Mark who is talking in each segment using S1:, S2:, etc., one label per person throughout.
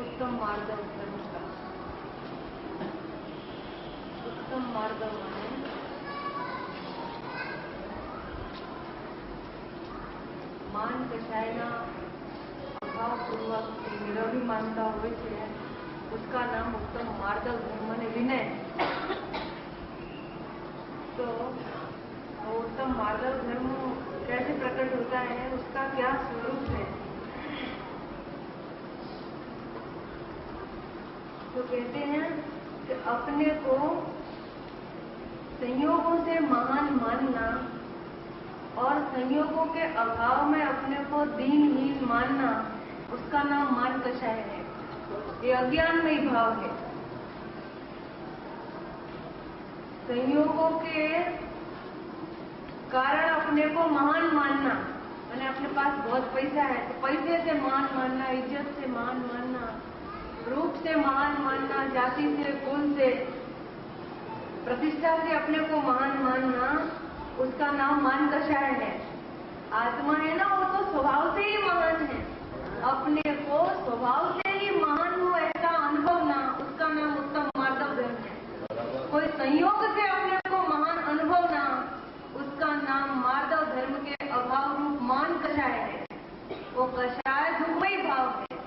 S1: उत्तम मार्ग धर्म का उत्तम मार्ग माने मान कषायना अभावपूर्वक निरवधि मानता હોય છે उसका नाम उत्तम मार्ग धर्म माने विनय। तो उत्तम मार्ग धर्म कैसे प्रकट होता है, उसका क्या स्वरूप है? तो कहते हैं कि अपने को संयोगों से महान मानना और संयोगों के अभाव में अपने को दीनहीन मानना, उसका नाम मान कषाय है। ये अज्ञानमय भाव है। संयोगों के कारण अपने को महान मानना, मैंने अपने पास बहुत पैसा है तो पैसे से महान मानना, इज्जत से महान मानना, रूप से महान मानना, जाति से, कुल से, प्रतिष्ठा से अपने को महान मानना, उसका नाम मान कषाय है। आत्मा है ना, वो तो स्वभाव से ही महान है। अपने को स्वभाव से ही महान हो ऐसा अनुभवना, उसका नाम उत्तम मार्ग धर्म है। कोई संयोग से अपने को महान अनुभवना, उसका नाम मार्ग धर्म के अभाव रूप मान कषाय है। वो कषाय दुखमय भाव है।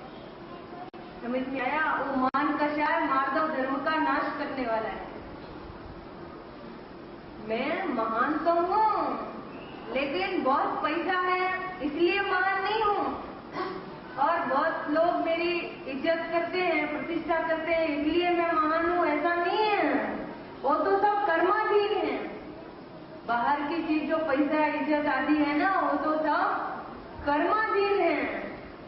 S1: समझ में आया? वो मान कषाय मार्ग धर्म का नाश करने वाला है। मैं महान तो हूँ, लेकिन बहुत पैसा है इसलिए महान नहीं हूँ, और बहुत लोग मेरी इज्जत करते हैं, प्रतिष्ठा करते हैं, इसलिए मैं महान हूँ, ऐसा नहीं है। वो तो सब कर्माधीन है। बाहर की चीज जो पैसा, इज्जत आदि है ना, वो तो सब कर्माधीन है।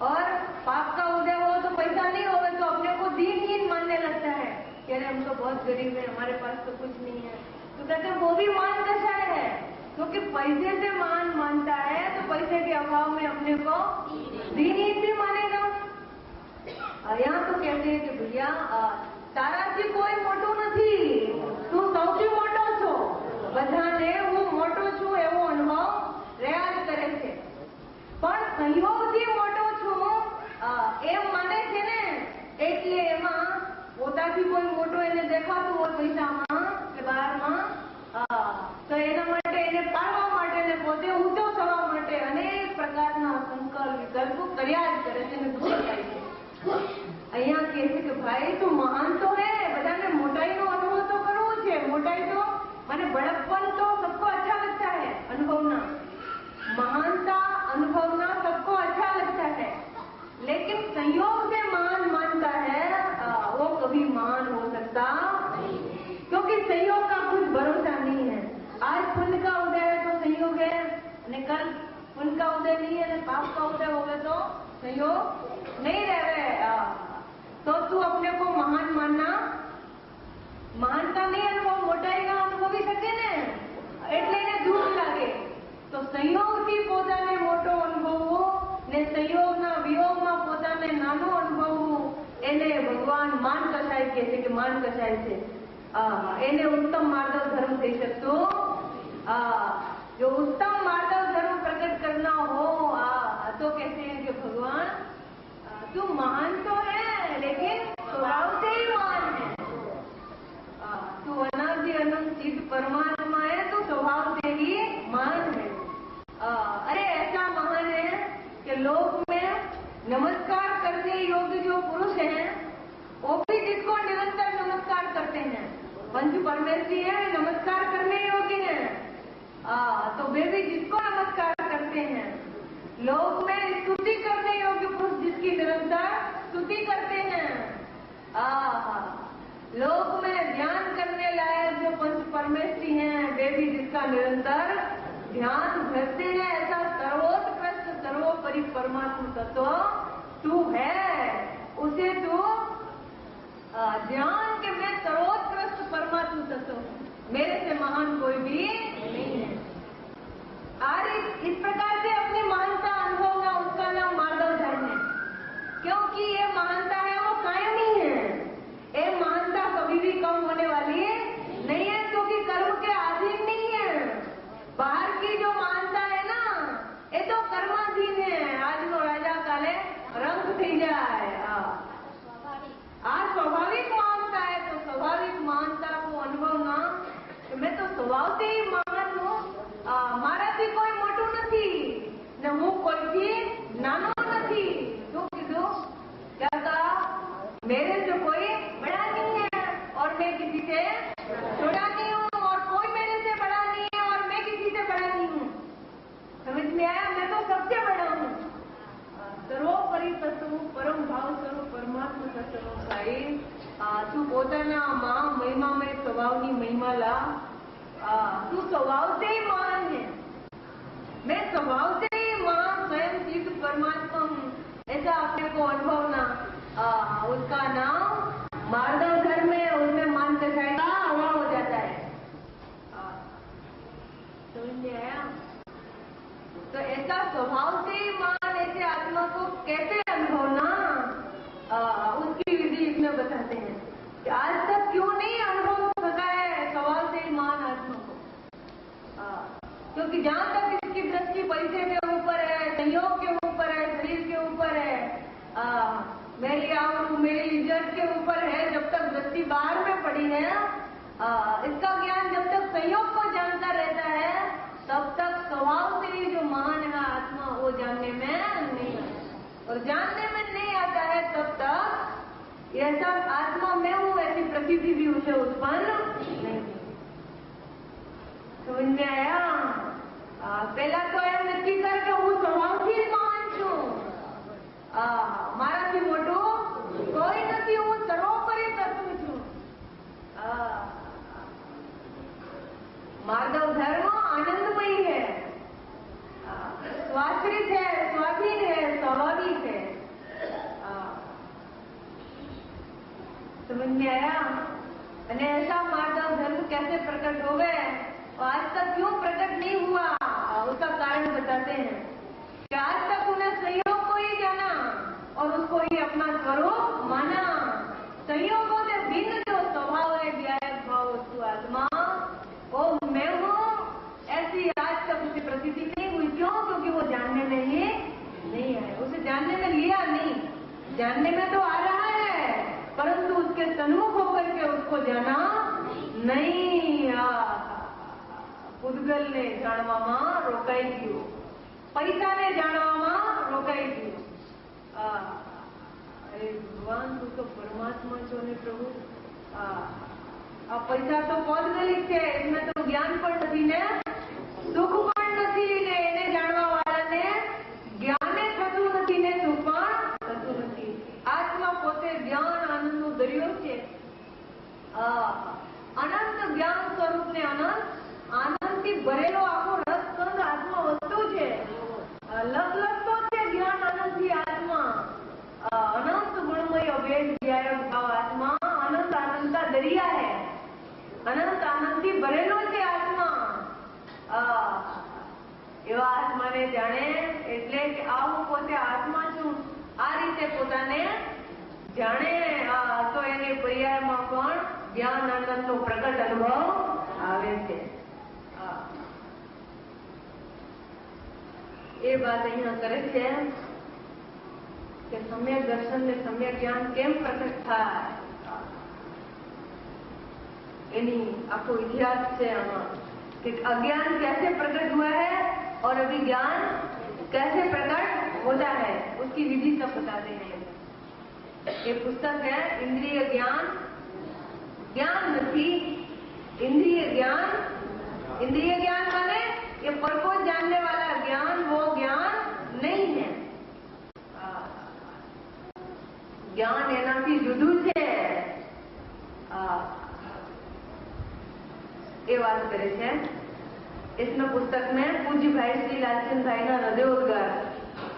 S1: और पाप का उदय हो तो पैसा नहीं होगा तो अपने को दीनहीन मानने लगता है कि अरे हम तो बहुत गरीब हैं, हमारे पास तो कुछ नहीं है। तो कहते हैं वो भी मान कषाय है, क्योंकि पैसे से महान मानता है तो पैसे के अभाव में अपने को दीनहीन भी मानेगा। यहाँ तो कहते हैं कि भैया ताराથી કોઈ મોટો નથી, તું સૌથી મોટો છો, બધાને હું મોટો છું એવો અનુભવ રહ્યા જ કરે છે, પણ સંયોગથી મોટો છું એમ માને છે ને, એટલે એમાં પોતાથી કોઈ મોટો એને દેખાતું હોય પૈસામાં કે બહારમાં, તો એના માટે એને પાડવા માટે ને પોતે ઊંચો થવા માટે અનેક પ્રકારના સંકલ્પ વિકલ્પો કર્યા જ કરે છે ને દૂર થાય છે। અહીંયા કહે છે કે ભાઈ તું મહાન તો હે, બધાને મોટાઈનો અનુભવ તો કરવો છે। મોટાઈ તો મને બड़प्पन तो सबको अच्छा लगता है अनुभवना, महानता अनुभवना सबको अच्छा लगता है, लेकिन संयोग से महान मानता है वो कभी महान हो सकता नहीं, क्योंकि संयोग का कुछ भरोसा नहीं है। आज पुण्य का उदय है तो संयोग है, कल पुण्य का उदय नहीं है, पाप का उदय हो गया तो संयोग नहीं रहे। तो तू अपने को महान मानना, महानता नहीं अनुभव, मोटाई का अनुभवी શકે ને, એટલે એને દુઃખ લાગે। તો સંયોગથી પોતાને મોટો અનુભવવો ને સંયોગના વિયોગમાં પોતાને નાનો અનુભવવું, એને ભગવાન માન કષાય કહે છે કે માન કષાય છે। એને ઉત્તમ માર્ગ ધર્મ થઈ શકતો। जो उत्तम मार्ग धर्म प्रकट करना हो तो कहते हैं कि भगवान तू महान तो है, लेकिन स्वभाव से ही महान है। तू अनादि अनंत चिद परमात्मा है, तो स्वभाव से ही महान है। अरे ऐसा महान पंच परमेश्वरी है, नमस्कार करने योग्य है। तो वे भी जिसको नमस्कार करते हैं, लोक में स्तुति करने योग्य पुरुष जिसकी निरंतर स्तुति करते हैं। लोक में ध्यान करने लायक जो पंच परमेश्वरी हैं, वे भी जिसका निरंतर ध्यान करते हैं। ऐसा सर्वोत्कृष्ट सर्वोपरि परमात्मा तत्व तू है, उसे तू ध्यान के मैं सर्वोत्कृष्ट परमात्मा तत्व हूँ, मेरे से महान कोई भी नहीं है। और इस प्रकार से अपनी महानता अनुभवना, उसका नाम मार्दव धर्म है। क्योंकि ये महानता है वो कायमी है, ये महानता कभी भी कम होने वाली नहीं है, क्योंकि कर्म के अधीन नहीं है। बाहर की जो महानता है ना, ये तो कर्माधीन है। आज नो राजा काले रंग थी जाए। आज स्वाभाविक महानता है, तो स्वाभाविक महानता को अनुभव ना, मैं तो स्वभाव से ही महान हूँ, माराથી કોઈ મોટું નથી ને હું કોઈથી નાનો નથી। શું કીધું? क्या कहा? मेरे से कोई बड़ा नहीं है और मैं किसी से छोटा नहीं हूँ, और कोई मेरे से बड़ा नहीं है और मैं किसी से बड़ा नहीं हूँ। समझ में आया? मैं तो सबसे बड़ा हूँ। सर्वोपरि तत्व परम भाव स्वरूप परमात्मा तत्व भाई, તું પોતાના મહિમામય સ્વભાવની મહિમા લા। तू स्वभाव से ही महान है, मैं स्वभाव से ही महान स्वयं सिद्ध परमात्मा हूँ, ऐसा अपने को अनुभव ना। उसका नाम मार्दव धर्म है, उसमें मान दशाएगा हवा हो जाता है। समझ में आया? तो ऐसा स्वभाव से ही महान ऐसे आत्मा को कैसे अनुभव ना, उसकी विधि इसमें बताते हैं कि आज तक क्यों नहीं अनुभव सका है स्वभाव से ही महान आत्मा को। क्योंकि जहां तक इसकी दृष्टि पैसे के ऊपर है, संयोग के ऊपर है, शरीर के ऊपर है, मेरी आबरू मेरी इज्जत के ऊपर है, जब तक दृष्टि बाहर में पड़ी है, इसका ज्ञान जब तक संयोग को जानता रहता है, तब तक स्वभाव से ही जो महान है आत्मा वो जानने में नहीं आता। और जानने में नहीं आता है तब तक ऐसा आत्मा में हूँ ऐसी प्रसिद्धि भी उसे उत्पन्न नहीं। समझ में आया? पहला तो एम नक्की कर के હું સ્વભાવથી મહાન છું, મારાથી મોટું કોઈ નથી, હું સર્વોપરી તત્વ છું। मार्दव धर्म आनंदमयी है, स्वाश्रित है, स्वाधीन है, स्वाभाविक है। समझ में आया? ऐसा मार्दव धर्म कैसे प्रकट हो गए, आज तक क्यों प्रकट नहीं हुआ, उसका कारण बताते हैं कि आज तक उन्हें संयोग को ही जाना और उसको ही अपना स्वरूप माना। संयोगों से भिन्न जो स्वभाव है व्यायक भाव वस्तु आत्मा, वो मैं हूँ, ऐसी आज तक उसे प्रतीति नहीं हुई। क्यों? क्योंकि वो जानने में ही नहीं है, उसे जानने में लिया नहीं। जानने में तो आ रहा है, परंतु उसके सन्मुख होकर के उसको जाना नहीं। પૂતગલ ને જાણવામાં રોકાઈ ગયું, પૈસાને જાણવામાં રોકાઈ ગયું। અરે ભગવાન, તું તો પરમાત્મા છો ને પ્રભુ, આ પૈસા તો પૌદગલિક છે, એમને તો જ્ઞાન પણ નથી ને સુખ પણ નથી, ને એને જાણવા વાળાને જ્ઞાને થતું નથી ને સુખ પણ થતું નથી। આત્મા પોતે જ્ઞાન આનંદનો દરિયો છે। અનંત જ્ઞાન સ્વરૂપ ને અનંત આનંદથી ભરેલો આખો રસકંદ આત્મા વસ્તુ છે। લગલગતો છે જ્ઞાન આનંદથી આત્મા, અનંત ગુણમય અભેદ વ્યાયક ભાવ આત્મા અનંત આનંદના દરિયા है, અનંત આનંદથી ભરેલો છે આત્મા। એવા આત્માને જાણે એટલે કે આ હું પોતે આત્મા છું, આ રીતે પોતાને જાણે તો એને પર્યાયમાં પણ જ્ઞાન આનંદનો પ્રગટ અનુભવ આવે છે। એ વાત અહીંયા કરે છે કે સમ્યક દર્શન ને સમ્યક જ્ઞાન કેમ પ્રકટ થાય, એની આખો ઇતિહાસ છે આમાં कि अज्ञान कैसे प्रकट हुआ है और अभी ज्ञान कैसे प्रकट होता है, उसकी विधि सब बताते हैं। ये पुस्तक है इंद्रिय ज्ञान, ज्ञान નથી इंद्रिय ज्ञान माने ये पर को जानने वाला ज्ञान, वो ज्ञान नहीं है। ज्ञान एनाથી જુદું છે। ये बात करे છે। इसमें पुस्तक में पूज्य भाई श्री लालचंद भाई ना हृदयोद्गार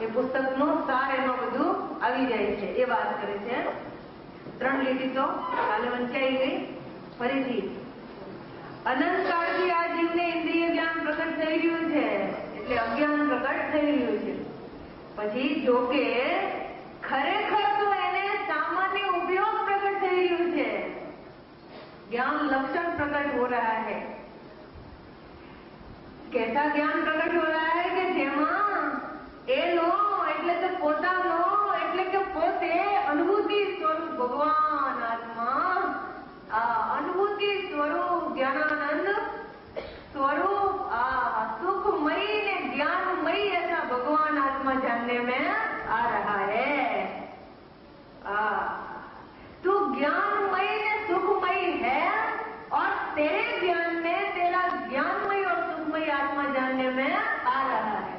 S1: ये पुस्तक नो सार एनो બધું આવી જાય છે। એ વાત કરે છે। 3 લીટી તો કાલે વંચાઈ ગઈ। ફરીથી અનંત કાળથી આ જીવને ઇન્દ્રિય જ્ઞાન પ્રકટ થઈ રહ્યું છે, એટલે અજ્ઞાન પ્રકટ થઈ રહ્યું છે। પછી જો કે ખરેખર તો એને સામાન્ય ઉપયોગ પ્રકટ થઈ રહ્યું છે, ज्ञान लक्षण प्रकट हो रहा है। कैसा ज्ञान प्रकट हो रहा है कि जेमा ए लो એટલે કે પોતાનો એટલે કે પોતે અનુભૂતિ સ્વરૂપ ભગવાન આત્મા, આ અનુભૂતિ સ્વરૂપ જ્ઞાનાનંદ स्वरूप सुखमयी ने ज्ञानमयी ऐसा भगवान आत्मा जानने में आ रहा है। तू ज्ञानमयी ने सुखमयी है और तेरे ज्ञान में तेरा ज्ञानमयी और सुखमयी आत्मा जानने में आ रहा है।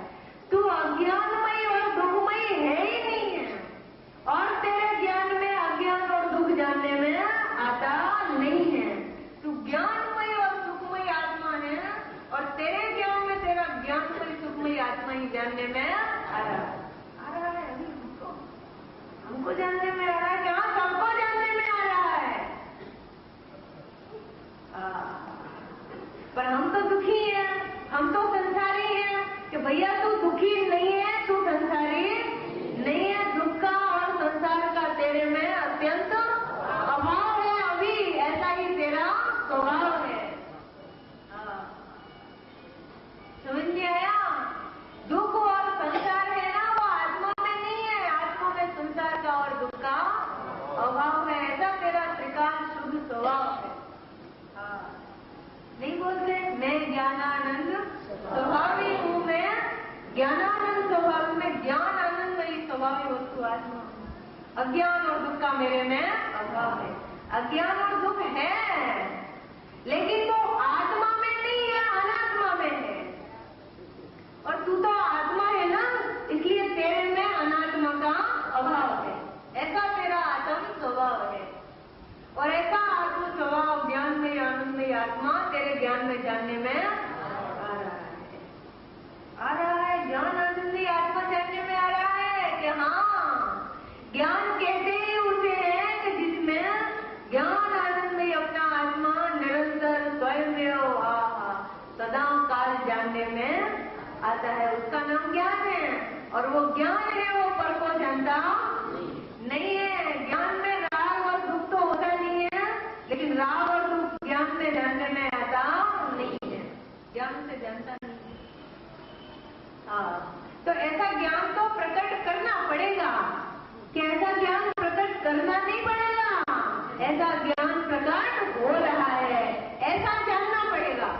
S1: तू अज्ञानमयी और दुखमयी है ही नहीं है और तेरे ज्ञान में अज्ञान और दुख जानने में आता नहीं है। तू ज्ञानमयी और सुखमयी आत्मा है और तेरे ज्ञान में तेरा ज्ञानमयी सुखमयी आत्मा ही जानने में आ रहा है। अभी हमको जानने में आ रहा है कि हाँ सबको जानने में आ रहा है। पर हम तो दुखी हैं, हम तो संसारी हैं कि भैया तू दुखी नहीं है, तू संसारी नहीं है। दुख का और संसार का तेरे में अत्यंत अभाव है, अभी ऐसा ही तेरा स्वभाव है। समझ में आया? दुख और संसार है ना, वो आत्मा में नहीं है, आत्मा में संसार का और दुख का अभाव है। ऐसा तेरा त्रिकाल शुद्ध स्वभाव है। नहीं बोलते मैं ज्ञानानंद स्वभावी हूँ, मैं ज्ञानानंद स्वभाव में ज्ञान आनंदमयी स्वभावी वस्तु आत्मा। अज्ञान और दुख का मेरे में अभाव है। अज्ञान और दुख है लेकिन वो आत्मा में नहीं है, अनात्मा में है। और तू तो आत्मा है ना, इसलिए तेरे में अनात्मा का अभाव है। ऐसा तेरा आत्म स्वभाव है और ऐसा आत्म स्वभाव ज्ञान में आनंदमय आत्मा तेरे ज्ञान में जानने में आ रहा है। ज्ञान आनंदमय आत्मा जानने में आ रहा है कि हाँ ज्ञान कहते ही उसे है कि जिसमें ज्ञान आनंदमय अपना आत्मा निरंतर स्वयं सदा काल जानने में आता है। उसका नाम ज्ञान है और वो ज्ञान है, वो पर को जानता नहीं है। ज्ञान में राग और दुख तो होता नहीं है, लेकिन राग और दुख ज्ञान में जानने में आता नहीं है, ज्ञान से जानता नहीं है। तो ऐसा ज्ञान तो प्रकट करना पड़ेगा कि ऐसा ज्ञान प्रकट करना नहीं पड़ेगा, ऐसा ज्ञान प्रकट हो रहा है, ऐसा जानना पड़ेगा।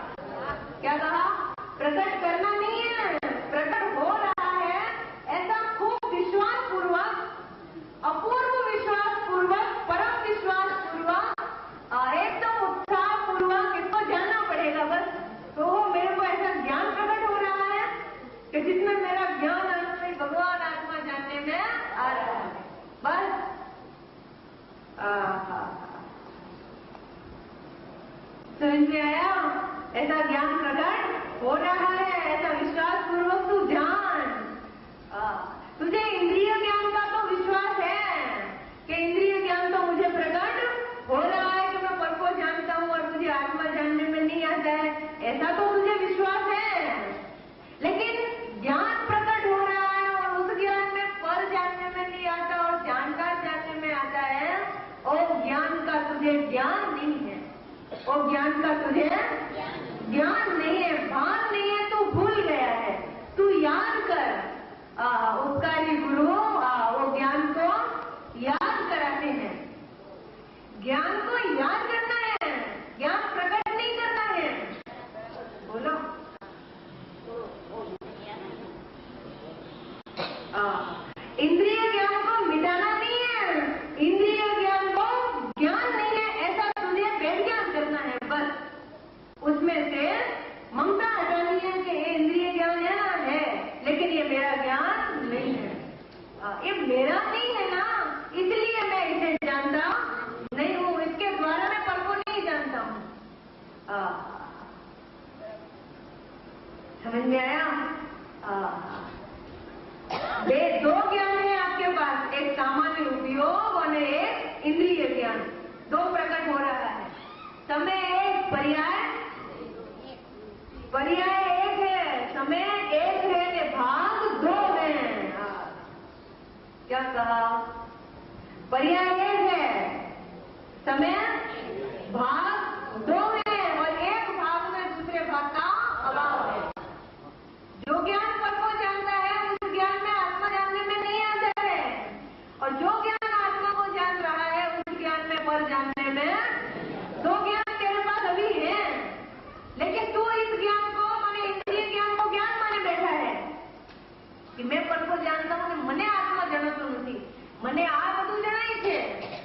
S1: क्या कहा? प्रकट करना नहीं है, प्रकट हो रहा है, ऐसा खूब विश्वास पूर्वक, अपूर्व विश्वास पूर्वक, परम विश्वास पूर्वक, एकदम उत्साह पूर्वक इसको जानना पड़ेगा। बस तो मेरे को ऐसा ज्ञान प्रकट हो रहा है कि जिसमें मेरा ज्ञान आनंदमय भगवान आत्मा जानने में आ रहा है। बस समझ में आया? ऐसा ज्ञान प्रकट हो रहा है, ऐसा विश्वास पूर्वक तू जान। तुझे इंद्रिय ज्ञान का तो विश्वास है कि इंद्रिय ज्ञान तो मुझे प्रकट हो रहा है कि मैं पर को जानता हूँ और मुझे आत्मा जानने में नहीं आता है, ऐसा तो तुझे विश्वास है। लेकिन ज्ञान प्रकट हो रहा है और उस ज्ञान में पर जानने में नहीं आता और जानकार जानने में आता है, और ज्ञान का तुझे ज्ञान नहीं है, और ज्ञान का तुझे ज्ञान नहीं है, भान नहीं है, तू भूल गया है। तू याद कर, उपकारी गुरु वो ज्ञान को याद कराते हैं। ज्ञान को याद करना है, ज्ञान प्रकट नहीं करना है। बोलो इंद्रिय ज्ञान को मिटाना नहीं है, इंद्रिय ज्ञान को ज्ञान नहीं है ऐसा तुझे बेज्ञान करना है। बस उसमें से ममता हटानी है कि ये इंद्रिय ज्ञान है, लेकिन ये मेरा ज्ञान नहीं है। ये मेरा नहीं है ना, इसलिए मैं इसे जानता नहीं हूं, इसके द्वारा मैं पर को नहीं जानता हूं। समझ में आया? दो ज्ञान है आपके पास, एक सामान्य उपयोग और एक इंद्रिय ज्ञान। दो प्रकट हो रहा है। समय एक, पर्याय एक है, समय एक है, भाग दो है। क्या कहा? पर्याय एक है, समय भाग दो है, और एक भाग में दूसरे भाग का अभाव है। जो ज्ञान पर को जानता है, उस ज्ञान में आत्मा जानने में नहीं आता है, और जो ज्ञान आत्मा को जान रहा है, उस ज्ञान में पर जानने में, दो ज्ञान तेरे पास अभी है, लेकिन तू इस ज्ञान को, माने इंद्रिय ज्ञान को ज्ञान माने बैठा है कि मैं पर को जानता हूं, મને આત્મા જણાતો નથી, મને આ બધું જણાય છે,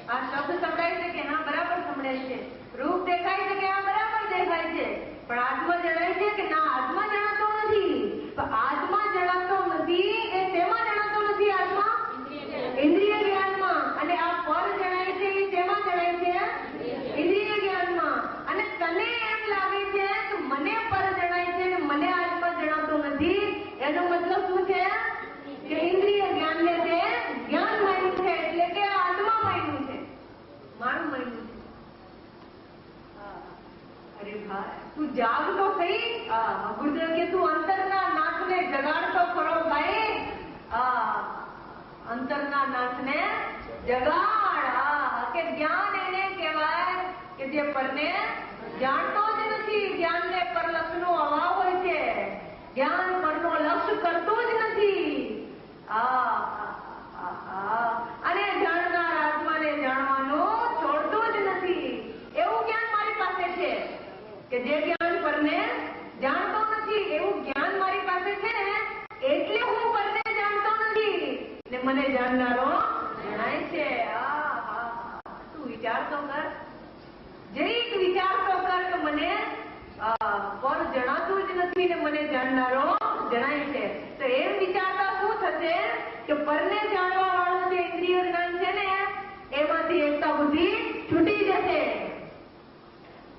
S1: આ શબ્દ સંભળાય છે કે હા બરાબર સંભળાય છે, રૂપ દેખાય છે કે હા બરાબર દેખાય છે, પણ આત્મા જણાય છે કે ના આત્મા જણાતો નથી। તો આત્મા જણાતો નથી એ તેમાં જણાતો નથી, આત્મા ઇન્દ્રિય જ્ઞાનમાં, અને આ પર જણાય છે એ તેમાં જણાય છે, ઇન્દ્રિય જ્ઞાનમાં। અને તને એમ લાગે છે કે મને પર જણાય છે ને મને આત્મા જણાતો નથી, એનો મતલબ શું છે કે ઇન્દ્રિય જ્ઞાન ને તે જ્ઞાન માન્યું છે, એટલે કે આત્મા માન્યું છે, મારું માન્યું છે। અરે ભાઈ તું જાગ તો સહી। ગુરુદેવ કે તું અંતરના નાથને જગાડતો ખરો ભાઈ, અંતરના નાથને જગાડ। કે જ્ઞાન એને કહેવાય કે જે પરને જાણતો જ નથી, જ્ઞાનને પર લક્ષનો અભાવ હોય છે, જ્ઞાન પરનો લક્ષ્ય કરતો જ નથી। અને જાણનાર આત્માને જાણવાનો છોડતો જ નથી। એવું જ્ઞાન મારી પાસે છે કે જે જ્ઞાન પરને જાણતો નથી, એવું જ્ઞાન મારી પાસે છે ને, એટલે હું પરને જાણતો નથી ને મને જાણનારો જણાય છે। તું વિચાર તો કર, જરીક વિચાર તો કર કે મને પર જણાતું જ નથી ને મને જાણનારો જણાય છે। તો એમ વિચારતા શું થશે કે પરને જાણવા વાળું જે ઇન્દ્રિય જ્ઞાન છે ને, એમાંથી એકતા બુદ્ધિ છૂટી જશે।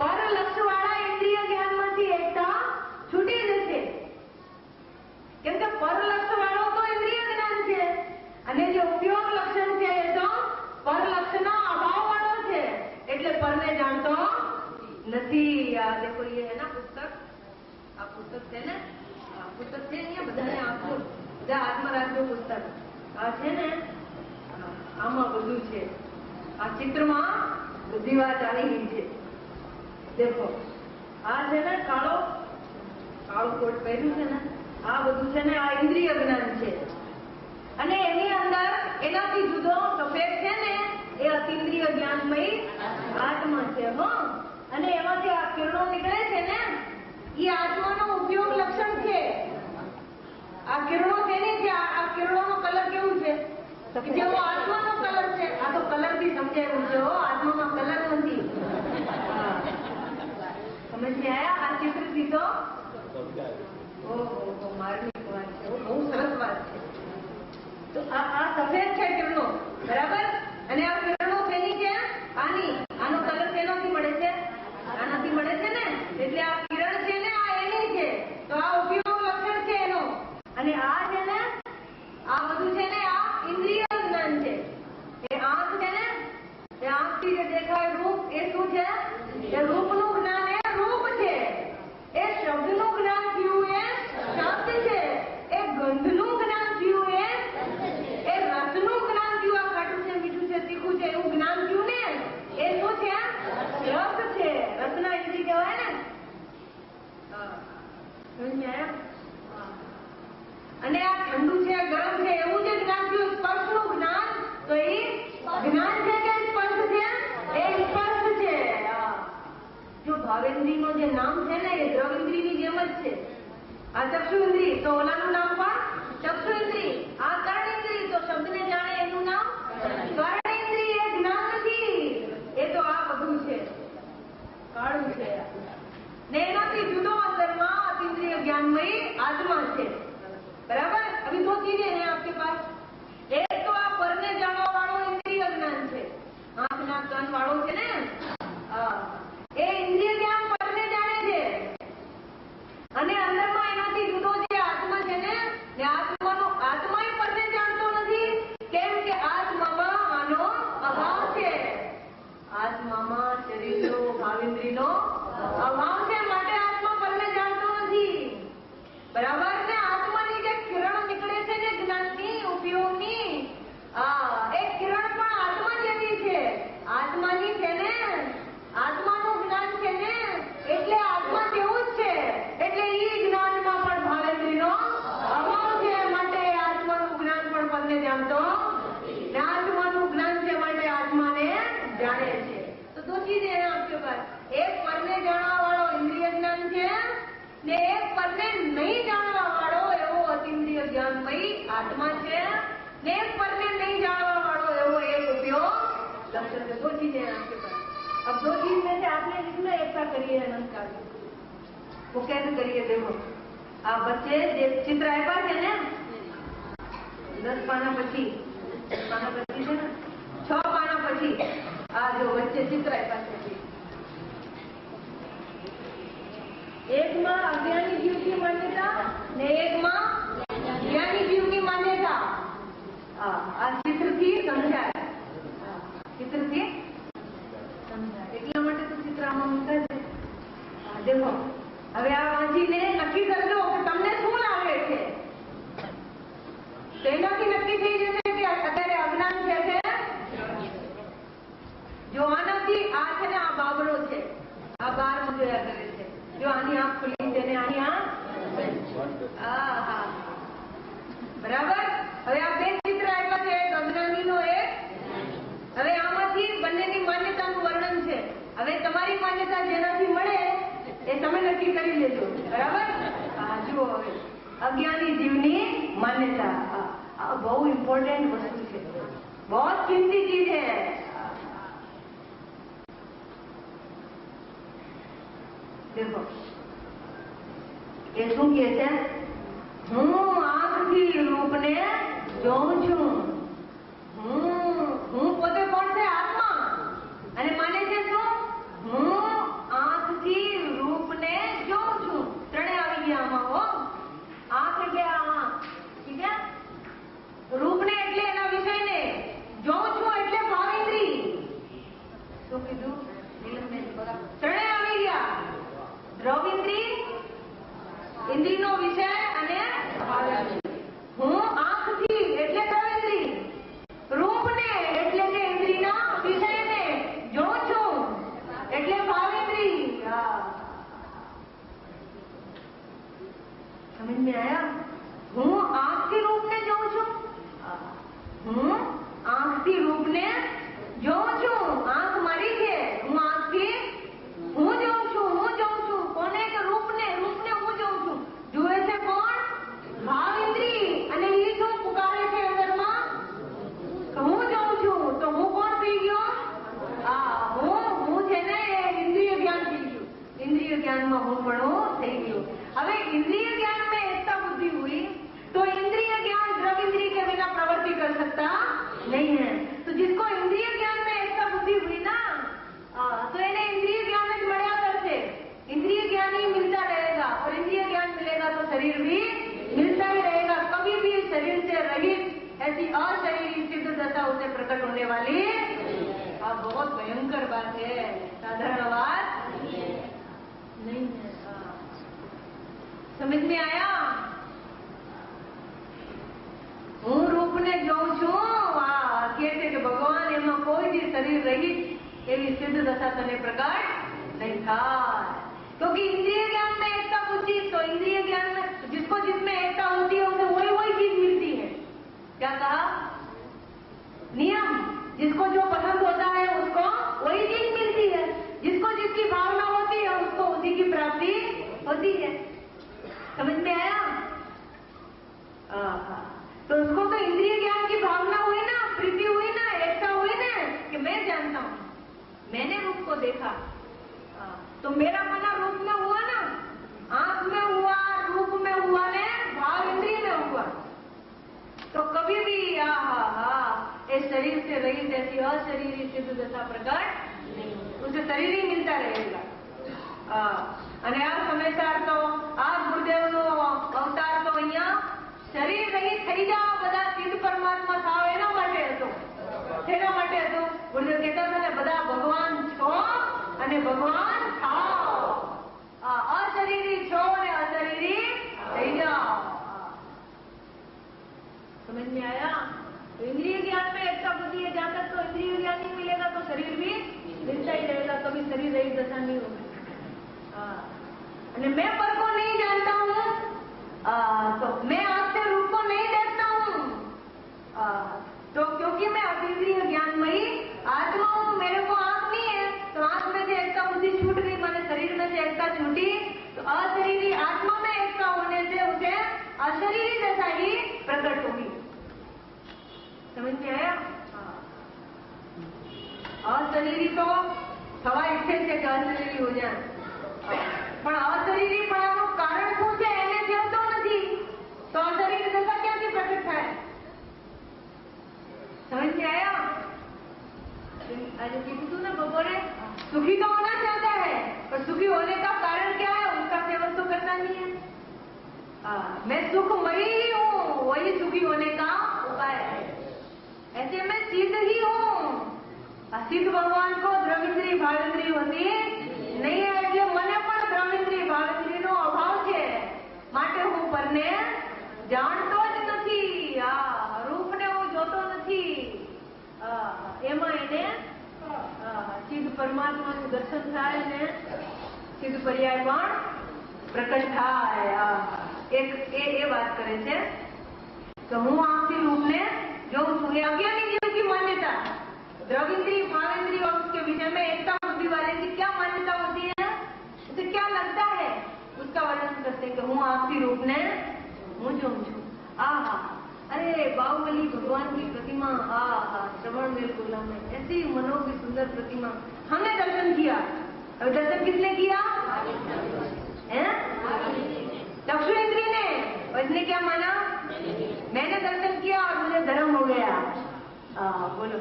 S1: પર લક્ષ્ય વાળા ઇન્દ્રિય જ્ઞાનમાંથી એકતા છૂટી જશે, કેમ કે પર લક્ષ્ય વાળો તો ઇન્દ્રિય જ્ઞાન છે, અને જે ઉપયોગ લક્ષણ છે એ તો પર લક્ષ્યનો અભાવ વાળો છે, એટલે પરને જાણતો નથી। આ દેખો ये है ना पुस्तक, આ પુસ્તક છે ને, આ પુસ્તક છે ને બધાને આપવું, બધા આત્મરાજનું પુસ્તક આ છે ને, આમાં બધું છે। આ ચિત્રમાં બધી વાત આવી ગઈ છે। દેખો આ છે ને કાળો કોટ પહેર્યું છે ને, આ બધું છે ને, આ ઇન્દ્રિય જ્ઞાન છે, અને એની અંદર એનાથી જુદો સફેદ છે ને એ અતિન્દ્રિય જ્ઞાનમય આત્મા છે। અને એમાંથી આ કિરણો નીકળે છે ને, એ આત્માનો ઉપયોગ લક્ષણ છે। આ કિરણો તેની છે, આ કિરણોનો કલર કેવું છે કે જેવો આત્માનો કલર છે। આ તો કલર થી સમજાયું છે, આત્મામાં કલર નથી। સમજ में आया? આ ચિત્ર થી તો ઓહો માર્મિક વાત છે, બહુ સરસ વાત છે। તો આ સફેદ છે કિરણો, બરાબર, અને આ કિરણો તેની છે, આની, આનો કલર તેનાથી મળે છે, આનાથી મળે છે ને, એટલે આ કિરણ છે ને આ એની છે, તો આ ઉપયોગ લક્ષણ છે એનો। અને આ છે ને, આ બધું છે ને, આ ઇન્દ્રિય જ્ઞાન છે। એ આંખ છે ને, એ આંખથી જે દેખાય રૂપ, એ શું છે? એ રૂપનું જ્ઞાન, એ રૂપ છે। એ શબ્દનું જ્ઞાન થયું, એ શબ્દ છે। એ ગંધનું જ્ઞાન થયું, એ રસનું જ્ઞાન થયું। આ ખાટું છે, મીઠું છે, તીખું છે, એવું જ્ઞાન થયું ને, એ શું છે? રસ છે। રસના ઇન્દ્રિય કહેવાય ને। અને આ ઠંડુ છે, ગરમ છે, એવું જે જ્ઞાન થયું, સ્પર્શનું જ્ઞાન, તો એ જ્ઞાન છે કે સ્પર્શ છે? એ સ્પર્શ છે। જો ભાવેન્દ્રીનો જે નામ છે ને, એ દ્રવેન્દ્રીની જેમ જ છે। આ ચક્ષુ ઇન્દ્રિય, તો ઓલાનું નામ પણ ચક્ષુ ઇન્દ્રિય। આ કર્ણેન્દ્રિય, તો શબ્દને જાણે એનું નામ કર્ણેન્દ્રિય। એ જ્ઞાન નથી, એ તો આ બધું છે, કાળું છે। ને એનાથી જુદો अंदરમાં अतीन्द्रिय ज्ञानमयी आत्मा છે। बराबर। अभी दो चीजें हैं आपके पास। एक तो आप परने जाणवा वाळो इंद्रिय ज्ञान છે, आंख नाक कान वाळो છે ને, એ इंद्रिय ज्ञान પરને જાણે છે અને અંદરમાં એનાથી જુદો જે આત્મા છે ને, એ આત્માનો આત્માય પરને જાણતો નથી। કેમ કે આત્મામાં આનો અભાવ છે। આત્મામાં શરીરનો ભાવેન્દ્રિયનો અભાવ છે, માટે આત્મા પરને જાણતો નથી। બરાબર ને? આત્માની જે કિરણ નીકળે છે ને જ્ઞાનની ઉપયોગની, એ કિરણ પણ આત્મા જેવી છે। આત્માની છે ને, આત્માનું જ્ઞાન છે ને, એટલે આત્મા જેવું જ છે। એટલે ઈ જ્ઞાનમાં પણ ભાવેન્દ્રિયનો અભાવ છે, માટે આત્માનું જ્ઞાન પણ પરને જાણતો ને આત્માનું જ્ઞાન છે માટે આત્માને જાણે છે। तो दो चीजें हैं आपके पास। एक परने जाणवा वाळो इंद्रिय ज्ञान છે ને એક પરને નહીં જાણવા વાળો એવો અતીन्द्रिय ज्ञानमयी आत्मा છે ने एक परने नहीं जाणवा वाळो एवो एक उपयोग लक्षण है। दो चीजें हैं आपके पास। अब दो चीज में से आपने लिखना, एकता करिए नमस्कार। वो कैसे करिए? देखो, आप बच्चे चित्र आप्या છે ને, 10 પાના પછી છે ને, 6 પાના પછી આ જો વચ્ચે ચિત્ર આપ્યા છે। एक में अज्ञानी जीव की मान्यता ने एक में ज्ञानी जीव की मान्यता। आ चित्र थी समझाय, चित्र थी समझाय એટલા માટે તો ચિત્ર આમાં મૂકા છે। देखो, હવે આ વાંચીને નક્કી કરજો કે તમને શું લાગે છે। તેનાથી નક્કી થઈ જશે કે અત્યારે અજ્ઞાન છે। જો આનાથી આ છે ને, આ બાબરો છે, આ બાર જોયા કરે છે। जो आनी आंख खुली છે ને આની આંખ, બરાબર। હવે આ બે ચિત્ર આપ્યા છે, એક અજ્ઞાનીનો એક। હવે આમાંથી બંનેની માન્યતાનું વર્ણન છે। હવે તમારી માન્યતા જેનાથી મળે એ તમે નક્કી કરી લેજો, બરાબર। જુઓ, હવે અજ્ઞાની જીવની માન્યતા, આ બહુ ઇમ્પોર્ટન્ટ વસ્તુ છે, બહુ કિંમતી ચીજ છે। देखो, ये શું કહે છે? હું આંખથી રૂપને જોઉં છું। હું પોતે કોણ છે? આત્મા। અને માને છે શું? હું આંખથી રૂપને જોઉં છું। ત્રણે આવી ગયા આમાં હો। આંખ એટલે આ આંખ, ઠીક છે? રૂપને એટલે એના વિષયને, જોઉં છું એટલે ભાવેન્દ્રી। શું કીધું? ત્રણે આવી ગયા। દ્રવ્યેન્દ્રિય, ઇન્દ્રિયનો વિષય અને ભાવેન્દ્રિય। હું આંખથી એટલે દ્રવ્યેન્દ્રિય, રૂપને એટલે કે ઇન્દ્રિયના વિષયને જોઉં છું એટલે ભાવેન્દ્રિય। समझ में आया? હું આંખથી રૂપને જોઉં છું, હું આંખથી રૂપને જોઉં છું। આંખ મારી છે, હું આંખથી હું જોઉં છું। કોને? કે રૂપને। રૂપને હું જોઉં છું। જુએ છે કોણ? ભાવેન્દ્રિય। અને એ શું પુકારે છે અંદરમાં? હું જોઉં છું। તો હું કોણ થઈ ગયો? હું છે ને એ ઇન્દ્રિય જ્ઞાન થઈ ગયું। ઇન્દ્રિય જ્ઞાનમાં હું પણ થઈ ગયું। હવે इंद्रिय ज्ञान में एकता बुद्धि हुई तो इंद्रिय ज्ञान द्रव्य इंद्रिय के बिना प्रवृत्ति कर सकता नहीं है। तो जिसको इंद्रिय ज्ञान में एकता बुद्धि हुई ना, तो इन्हें इंद्रिय ज्ञान में बढ़िया करते। इंद्रिय ज्ञान ही मिलता रहेगा और इंद्रिय ज्ञान मिलेगा तो शरीर भी मिलता ही रहेगा। कभी भी शरीर से रहित ऐसी अशरीरी सिद्ध दशा उसे प्रकट होने वाली बहुत भयंकर बात है, साधारण बात नहीं है। समझ में आया? હું રૂપને જોઉં છું। કહે છે કે ભગવાન એમાં કોઈ બી શરીર રહિત એવી સિદ્ધ દશા તને પ્રકટ नहीं થાય। क्योंकि इंद्रिय ज्ञान में एकता बुद्धि, तो इंद्रिय ज्ञान में जिसको जिसमें एकता होती है उसे वही चीज मिलती है। क्या कहा? नियम, जिसको जो पसंद होता है उसको वही चीज मिलती है। जिसको जिसकी भावना होती है उसको उसी की प्राप्ति होती है। समझ में आया? तो उसको तो इंद्रिय ज्ञान की भावना हुई ना, प्रीति हुई ना, एकता हुई ना, कि मैं जानता हूं, मैंने रूप को देखा, तो मेरा मना रूप में हुआ ये शरीर से रहित ऐसी अशरीरी सिद्ध दशा प्रकट नहीं, उसे शरीर ही मिलता रहेगा। અને આ સમયસાર તો આ ગુરુદેવનો અવતાર તો અહીંયા શરીર રહિત થઈ જાઓ, બધા સિદ્ધ પરમાત્મા થાવ એના માટે હતો। શેના માટે હતો? ગુરુદેવ કહેતા હતા ને, બધા ભગવાન છો અને ભગવાન થાવ, અશરીરી છો અને અશરીરી થઈ જાઓ। समझ में आया? तो इंद्रिय ज्ञान में एकता बुद्धि है, जहां तक तो इंद्रिय ज्ञान नहीं मिलेगा तो शरीर भी मिलता ही रहेगा, कभी शरीर रहित दशा नहीं होगी। मैं पर को नहीं जानता हूँ, तो मैं आंख से रूप को नहीं देखता हूँ, तो क्योंकि मैं अतीन्द्रिय ज्ञानमयी आत्मा हूँ, मेरे को आंख नहीं है, तो आंख में से एकता बुद्धि छूट गई, मैंने शरीर में से एकता छूटी, तो अशरीरी आत्मा में एकता होने से उसे अशरीरी दशा ही प्रकट होगी। समझ में आया? अशरीरी तो थवा इच्छे છે કે અશરીરી हो जाए, પણ અશરીરી પણાનું કારણ શું છે એને જોતો નથી, તો અશરીરી દશા ક્યાંથી પ્રકટ થાય? समझ में आया? आज कीधું ना बपोरे, सुखी तो होना चाहता है, पर सुखी होने का कारण क्या है? उसका सेवन तो करना नहीं है। मैं सुखमयी ही हूँ, वही सुखी होने का उपाय है। ऐसे मैं सिद्ध ही हूँ। सिद्ध भगवान को द्रविंद्री भावेंद्री होती नहीं है, એટલે મને પણ દ્રવિંદ્રી ભાવેન્દ્રીનો અભાવ છે, માટે હું પરને જાણતો જ નથી, રૂપને હું જોતો નથી। એમાં એને સિદ્ધ પરમાત્માનું દર્શન થાય ને સિદ્ધ પર્યાય પણ પ્રકટ થાય। એ વાત કરે છે કે હું આંખથી રૂપને જોઉં છું। એ અજ્ઞાની जीव की मान्यता, द्रविंद्री भावेंद्री और उसके विषय में एकता बुद्धि वाले की क्या मान्यता होती है, उसे क्या लगता है, उसका वर्णन करते हैं कि हूँ आखिरी रूप ने हूँ जो हूँ। अरे बाहुबली भगवान की प्रतिमा, श्रवण मेल गोला में ऐसी मनोहर सुंदर प्रतिमा, हमने दर्शन किया। अब दर्शन किसने किया? चक्षु इंद्री ने। और इसने क्या माना? मैंने दर्शन किया और मुझे धर्म हो गया। बोलो,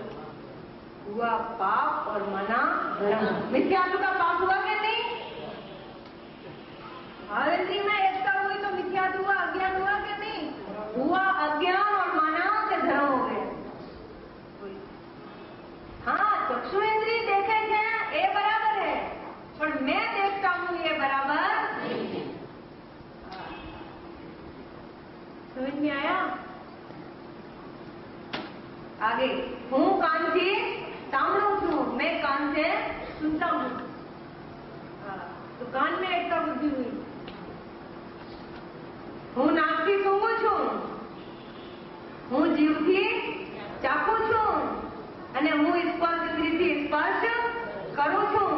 S1: हुआ पाप और मना धर्म। मिथ्यात्व का पाप हुआ कि नहीं? भावेंद्री में एकता हुई तो मिथ्यात्व हुआ, अज्ञान हुआ कि नहीं? हुआ अज्ञान और माना के धर्म हो गए। हाँ, चक्षु इंद्री देखे थे ये बराबर है, पर मैं देखता हूँ ये बराबर नहीं। समझ में आया? आगे, हूँ कान से सामने हूँ, मैं कान से सुनता हूँ, तो कान में एकता बुद्धि हुई। हूँ नाक થી સૂંઘું છું, હું જીવથી ચાખું છું, અને હું સ્પર્શ ઇન્દ્રિયથી સ્પર્શ કરું છું।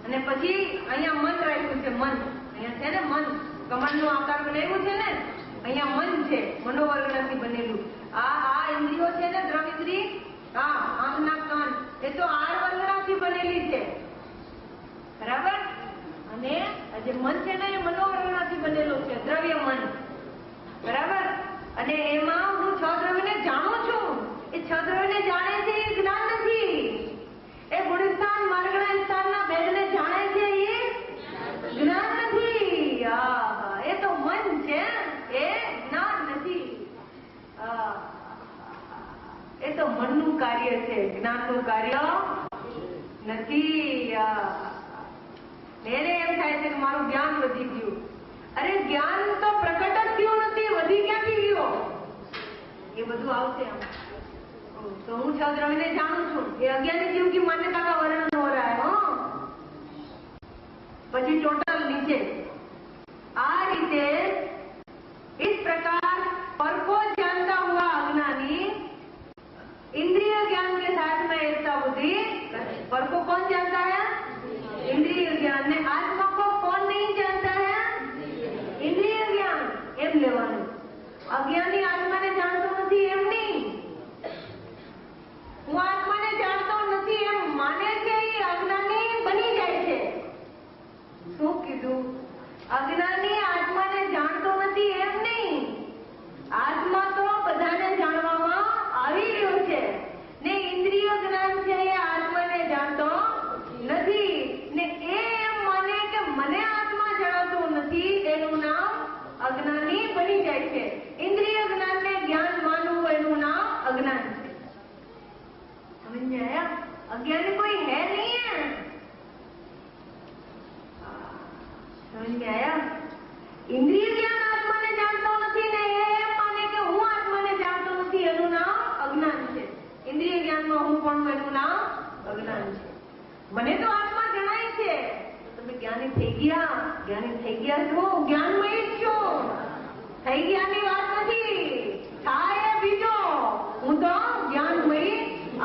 S1: અને પછી અહીંયા મન રાખ્યું છે, મન અહીંયા છે ને, મન કમળનો આકાર બનાવ્યો છે ને, અહીંયા મન છે, મનોવર્ગણાથી બનેલું। આ ઇન્દ્રિયો છે ને, દ્રવિન્દ્રી, આંખ નાક કાન, એ તો આર વર્ગણાથી બનેલી છે, બરાબર? અને જે મન છે ને એ મનોવર્ગણાથી બનેલો છે, દ્રવ્ય મન, બરાબર? અને એમાં હું છ દ્રવ્યને જાણું છું। એ છ દ્રવ્યને જાણે છે એ જ્ઞાન નથી, એ ગુણસ્થાન માર્ગના સ્થાનના ભેદને જાણે છે એ જ્ઞાન નથી। એ તો મન છે, એ જ્ઞાન નથી। એ તો મનનું કાર્ય છે, જ્ઞાનનું કાર્ય નથી। એને એમ થાય છે કે મારું જ્ઞાન વધી ગયું। અરે જ્ઞાન તો પ્રકટ જ થયું નથી, વધી ક્યાંથી ગયો? એ બધું આવશે આમ। तो હું છ દ્રવ્યને જાણું છું, એ અજ્ઞાની जीव की मान्यता का वर्णन हो रहा है। પછી टोटल नीचे आ रीते इस प्रकार पर को जानता हुआ अज्ञानी इंद्रिय ज्ञान के साथ में एकता बुद्धि। पर को कौन जानता है? इंद्रिय ज्ञान ने। आत्मा को कौन नहीं जानता है? इंद्रिय ज्ञान। एम लेवानुं। अज्ञानी आत्मा ने जानतो નથી એમ નહીં, હું આત્માને જાણતો નથી એમ માને છે, એ અજ્ઞાની બની જાય છે। શું કીધું? અજ્ઞાની આત્માને જાણતો નથી એમ નહીં, समझ में आया? इंद्रिय ज्ञान आत्माने जाणतो નથી ને એ માને કે હું આત્માને જાણતો નથી, એનું નામ અજ્ઞાન છે. ઇન્દ્રિય જ્ઞાનમાં હું પણ એનું નામ અજ્ઞાન છે. મને તો આત્મા જણાય છે. તમે જ્ઞાની થઈ ગયા? જ્ઞાની થઈ ગયા છો? જ્ઞાનમય જ છો. થઈ ગયાની વાત નથી, થાય બીજો. હું તો જ્ઞાનમય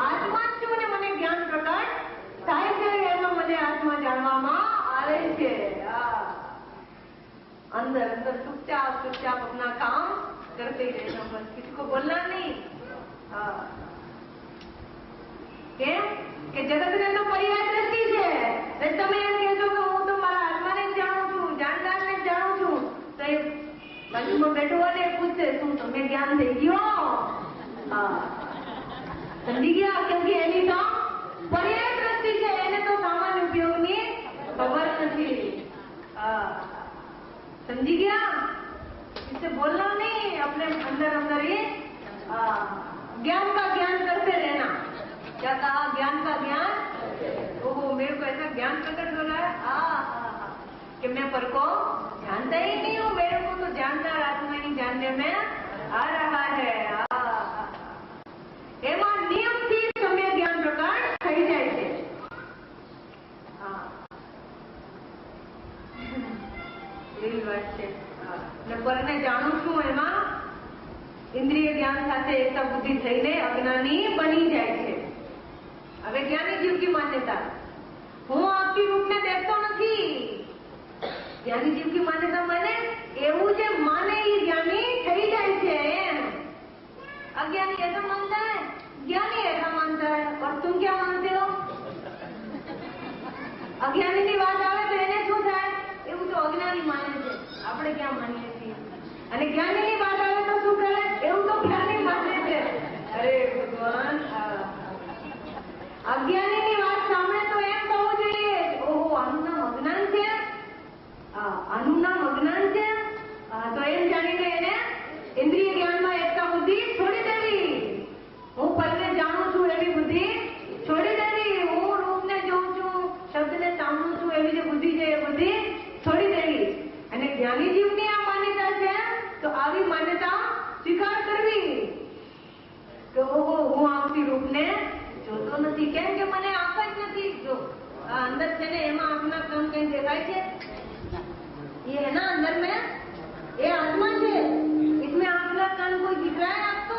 S1: આત્મા જ છું ને મને જ્ઞાન પ્રકટ થાય છે, એમાં મને આત્મા જાણવામાં આવે છે. अंदर अंदर चुपचाप अपना काम करते ही रहना, बस किसी को बोलना नहीं. કેમ કે જગતને તો પર્યાય દ્રષ્ટિ છે. તમે એમ કહેશો કે હું તો મારા આત્માને જ જાણું છું, જાણકારને જ જાણું છું, તો એ બાજુમાં બેઠો હોય ને પૂછશે શું તમે જ્ઞાન થઈ ગયો? સમજી ગયા? કેમ કે એની તો પર્યાય દ્રષ્ટિ છે, એને તો સામાન્ય ઉપયોગની ખબર નથી. समझी गया? इससे बोलना नहीं, अपने अंदर अंदर ही ज्ञान का ज्ञान करते रहना. क्या कहा? ज्ञान का ज्ञान. ओहो, मेरे को ऐसा ज्ञान प्रकट हो रहा है कि मैं पर को जानता ही नहीं हूँ, मेरे को तो जानना आत्मा ही जानने में आ रहा है. एमा नियम थी समय ज्ञान प्रकट થઈ જાય છે. એવી વાત છે. પરને જાણું છું એમાં ઇન્દ્રિય જ્ઞાન સાથે એકતા બુદ્ધિ થઈને અજ્ઞાની બની જાય છે. હવે જ્ઞાની જીવ की માન્યતા, હું આખી રૂપને દેખતો નથી. જ્ઞાની જીવ की માન્યતા માને એવું જે માને એ જ્ઞાની થઈ જાય છે. એમ अज्ञानी ऐसा मानता है, ज्ञानी ऐसा मानता है, और तुम क्या मानते हो? अज्ञानी की बात આવે તો એને શું થાય? એવું તો અજ્ઞાની માને છે, આપણે ક્યાં માનીએ છીએ. અને જ્ઞાનીની વાત આવે તો શું કરે? એવું તો જ્ઞાની માને છે. અરે ભગવાન, અજ્ઞાનીની વાત સાંભળે તો એમ થવું જોઈએ, ઓહો આનું નામ અજ્ઞાન છે, આનું નામ અજ્ઞાન છે. તો એમ જાણીને એને ઇન્દ્રિય જ્ઞાનમાં એકતા બુદ્ધિ છોડી દેવી. હું પલને જાણું છું એવી બુદ્ધિ છોડી દેવી. હું રૂપને જોઉં છું, શબ્દને સાંભળું છું એવી જે બુદ્ધિ છે એ બુદ્ધિ છોડી દેવી. અને જ્ઞાની જીવની આ માન્યતા છે તો આવી માન્યતા સ્વીકાર કરવી કે ઓહો હું આંખથી રૂપને જોતો નથી. કેમ કે મને આંખ જ નથી. જો આ અંદર છે ને એમાં આંખના કામ કઈ દેખાય છે? ये है ना अंदर में, ये आत्मा है, इसमें आंख का कान कोई दिख रहा है आपको?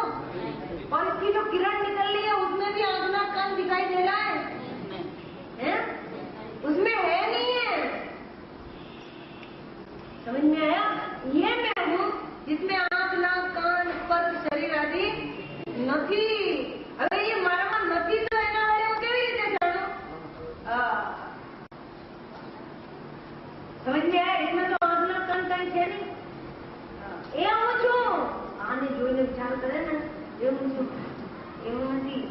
S1: और इसकी जो किरण निकल रही है उसमें भी आंख का कान दिखाई दे रहा है? उसमें है नहीं है. समझ में आया? ये मैं हूँ जिसमें आंख नाक कान स्पर्श शरीर आदि નથી. હવે એ મારામાં નથી તો એના વડે હું કેવી રીતે જાણું? समझ में आया? इसमें तो आंख नाक कान કઈ છે નહીં. એ હું છું. આને જોઈને વિચાર કરે ને એવું છું, એવું નથી.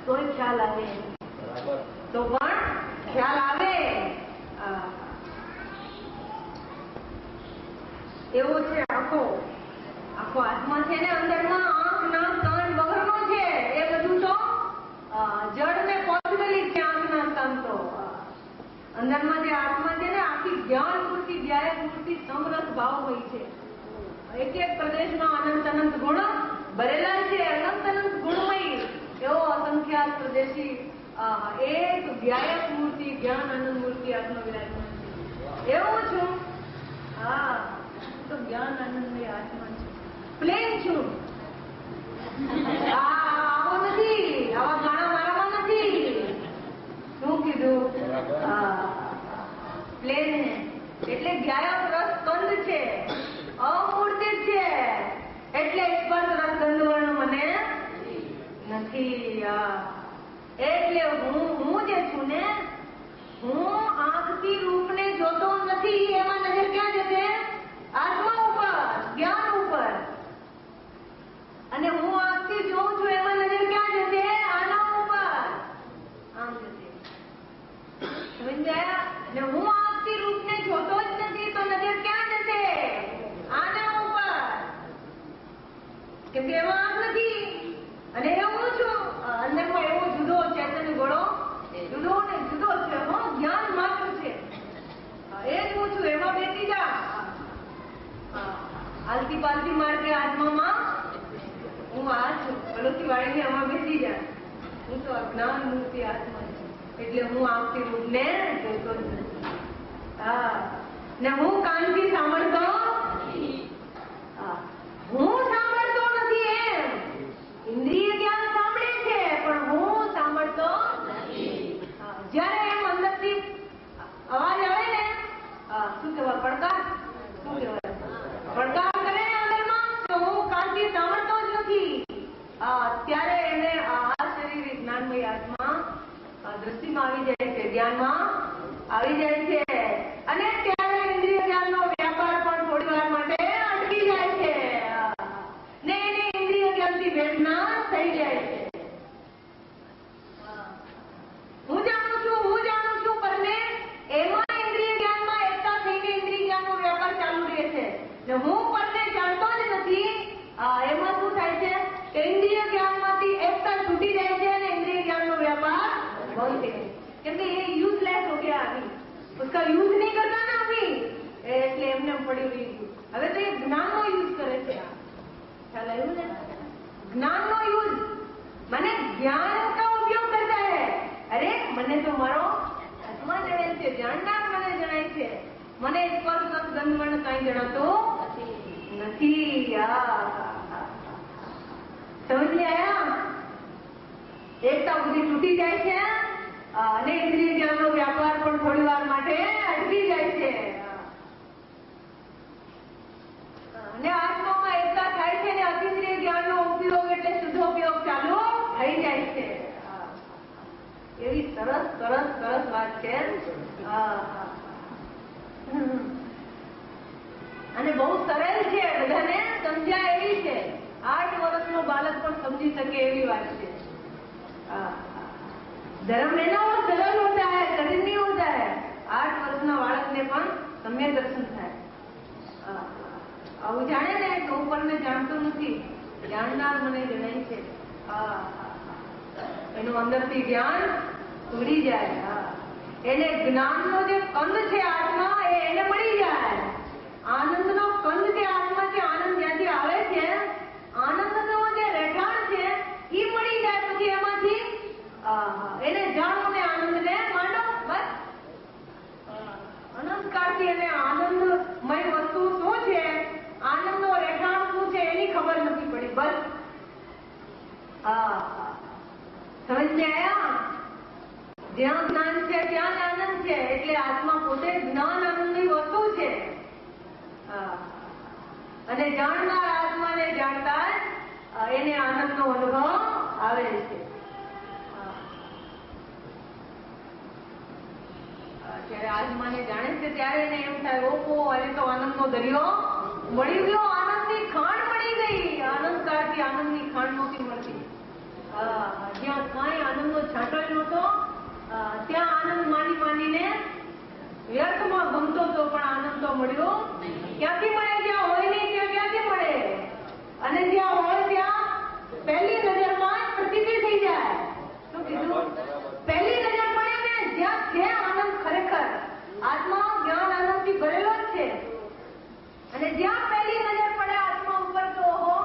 S1: તોય ખ્યાલ આવે, તો પણ ખ્યાલ આવે. એવો છે આખો આત્મા છે ને અંદરમાં આંખ નાક કાન વગરનો છે. એ બધું તો જડ ને પોસિબલ છે. આંખ નાક કાન તો અંદરમાં જે આત્મા છે ને આખી જ્ઞાન મૂર્તિ જ્ઞાયક મૂર્તિ સમરસ ભાવ હોય છે. એક એક પ્રદેશમાં અનંત અનંત ગુણ ભરેલા છે. અનંત અનંત ગુણમય એવો અસંખ્યાત પ્રદેશી એક જ્ઞાયક મૂર્તિ જ્ઞાન આનંદ મૂર્તિ આત્મા વિરાજમાન છે. એવું છું. તો જ્ઞાન આનંદમય આત્મા છે. પ્લેન છું. આવો નથી, આવા ગાણા મારામાં નથી. શું કીધું? પ્લેન હે એટલે જ્ઞાયક રસ કંદ છે, અમૂર્તિત છે. એટલે સ્પર્શ રસ ગંધ વર્ણ મને નથી. એટલે હું જે છું ને, હું આંખથી રૂપને જોતો નથી. એમાં નજર ક્યાં જશે? આત્મા ઉપર, જ્ઞાન ઉપર. અને હું આંખથી જોઉં છું એમાં નજર ક્યાં જશે? આના ઉપર, આમ જશે. સમજ ગયા? અને હું આંખથી રૂપને જોતો જ નથી તો નજર ક્યાં જશે? આના ઉપર. કેમ કે એમાં આંખ નથી. અને એવું છું અંદરમાં એવો જુદો ચેતન ગોળો જુદો ને જુદો છે. જ્ઞાન માત્ર છે. એ જ હું છું. એમાં બે આલતી પાલતી માર કે આત્મામાં હું આ છું, પલોથી વાળીને આમાં બેસી જાય. હું તો અજ્ઞાન મૂર્તિ આત્મા છું, એટલે હું આવતી રૂપને જોતો જ નથી. હા, ને હું કાનથી સાંભળતો, હું સાંભળતો નથી. એમ ઇન્દ્રિય જ્ઞાન સાંભળે છે પણ હું સાંભળતો નથી. જયારે એમ અંદરથી અવાજ આવે ને, શું કહેવાય, પડકાર, શું કહેવાય, પડકાર કરે ને અંદરમાં, તો હું કાનથી સાંભળતો જ નથી. ત્યારે એને આ શરીર જ્ઞાનમય આત્મા દ્રષ્ટિમાં આવી જાય છે, ધ્યાનમાં આવી જાય છે. અને ત્યારે ઇન્દ્રિય જ્ઞાનનો વ્યાપાર પણ થોડી વાર માટે અટકી જાય છે ને એને ઇન્દ્રિય જ્ઞાનથી વેદના થઈ જાય છે. હું જાણું છું પરને એમાં ઇન્દ્રિય જ્ઞાનમાં એકતા થઈને ઇન્દ્રિય જ્ઞાનનો વ્યાપાર ચાલુ રહે છે ને હું પરને જાણતો જ નથી. એમાં શું થાય છે કે ઇન્દ્રિય જ્ઞાનમાંથી એકતા છૂટી જાય છે અને ઇન્દ્રિય જ્ઞાનનો व्यापार બંધ થઈ જાય, કેમ કે ये यूजलेस हो गया अभी, उसका यूज नहीं करता ना अभी, એટલે એમને પડ્યું રહ્યું. હવે તો એ જ્ઞાનનો યુઝ કરે છે. ખ્યાલ આવ્યું ને? જ્ઞાનનો યુઝ મને જ્ઞાન કા ઉપયોગ કરતા હે. અરે મને તો મારો આત્મા જણાય છે, જાણનાર મને જણાય છે, મને સ્પર્શ રસ ગંધ વર્ણ કાંઈ જણાતું નથી. સમજ में आया? એકતા બધી તૂટી જાય છે અને ઇન્દ્રિય જ્ઞાનનો વ્યાપાર પણ થોડી વાર માટે અટકી જાય છે અને આત્મામાં એકતા થાય છે અને અતિન્દ્રિય જ્ઞાનનો ઉપયોગ એટલે શુદ્ધોપયોગ ચાલુ થઈ જાય છે. એવી સરસ સરસ સરસ વાત છે. અને બહુ સરળ છે, બધાને સમજ્યા એવી છે. 8 વર્ષનો બાળક પણ समझी सके એવી વાત છે. धर्म लेना और सरल होता है, कठिन नहीं होता है. 8 વર્ષના બાળકને પણ સમ્યક દર્શન થાય. આવું જાણે ને તો ઉપરને જાણતું નથી, જાણનાર મને જણાય છે. એનું અંદરથી જ્ઞાન ઉડી જાય. એને જ્ઞાનનો જે કંદ છે આત્મા, એને મળી જાય. આનંદનો કંદ જે આત્મા છે, આનંદ જ્યાંથી આવે છે, આનંદનો જે રહેઠાણ છે એ મળી જાય. પછી એમાંથી એને જાણો ને આનંદને માંડો. બસ અનંતકાળથી એને આનંદમય વસ્તુ શું છે, આનંદનો રહેઠાણ શું છે એની ખબર નથી પડી. બસ સમજ में आया? જ્યાં જ્ઞાન છે ત્યાં આનંદ છે, એટલે આત્મા પોતે જ્ઞાન આનંદની વસ્તુ છે. અને જાણનાર આત્માને જાણતા એને આનંદનો અનુભવ આવે છે. જ્યારે આત્માને જાણે છે ત્યારે એને એમ થાય, ઓહો અરે તો આનંદનો દરિયો મળી ગયો, આનંદની ખાણ મળી ગઈ. આનંદ કાળથી આનંદની ખાણ નહોતી મળતી. જ્યાં કાંઈ આનંદનો છાંટો નહોતો ત્યાં આનંદ માનીને વ્યર્થમાં ગમતો હતો, પણ આનંદ તો મળ્યો ક્યાંથી મળે? જ્યાં હોય નહીં ત્યાં ક્યાંથી મળે? અને જ્યાં હોય ત્યાં પહેલી નજરમાં જ પ્રતિક્રિયા થઈ જાય. શું કીધું? પહેલી નજર પડે ને જ્યાં છે આનંદ, ખરેખર આત્મા જ્ઞાન આનંદથી ભરેલો જ છે. અને જ્યાં પહેલી નજર પડે આત્મા ઉપર તો ઓહો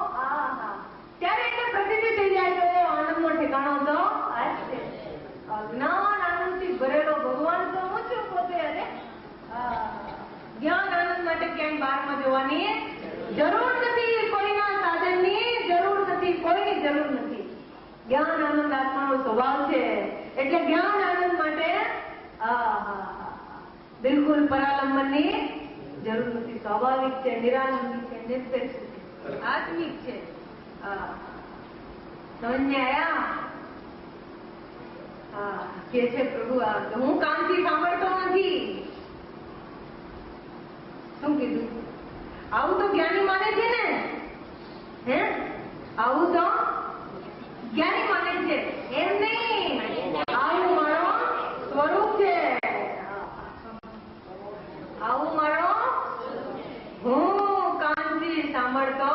S1: ત્યારે એટલે પ્રતિક્રિયા થઈ જાય તો આનંદનો ઠેકાણો તો આ જ છે. જ્ઞાન આનંદથી ભરેલો ભગવાન તો હું છું પોતે. અરે જ્ઞાન આનંદ માટે ક્યાંય બહારમાં જવાની જરૂર નથી, કોઈના સાધનની જરૂર નથી, કોઈની જરૂર નથી. જ્ઞાન આનંદ આત્માનો સ્વભાવ છે, એટલે જ્ઞાન આનંદ માટે બિલકુલ પરાલંબનની જરૂર નથી. સ્વાભાવિક છે, નિરાલંબી છે, નિર્દેશ છે, આત્મિક છે. સમજ આયા? કે છે પ્રભુ હું કાનથી સાંભળતો નથી. શું કીધું? આવું તો જ્ઞાની માને છે ને? હે આવું તો જ્ઞાની માને છે, એમ નહીં. આવું મારો સ્વરૂપ છે, આવું મારો હું કાનથી સાંભળતો.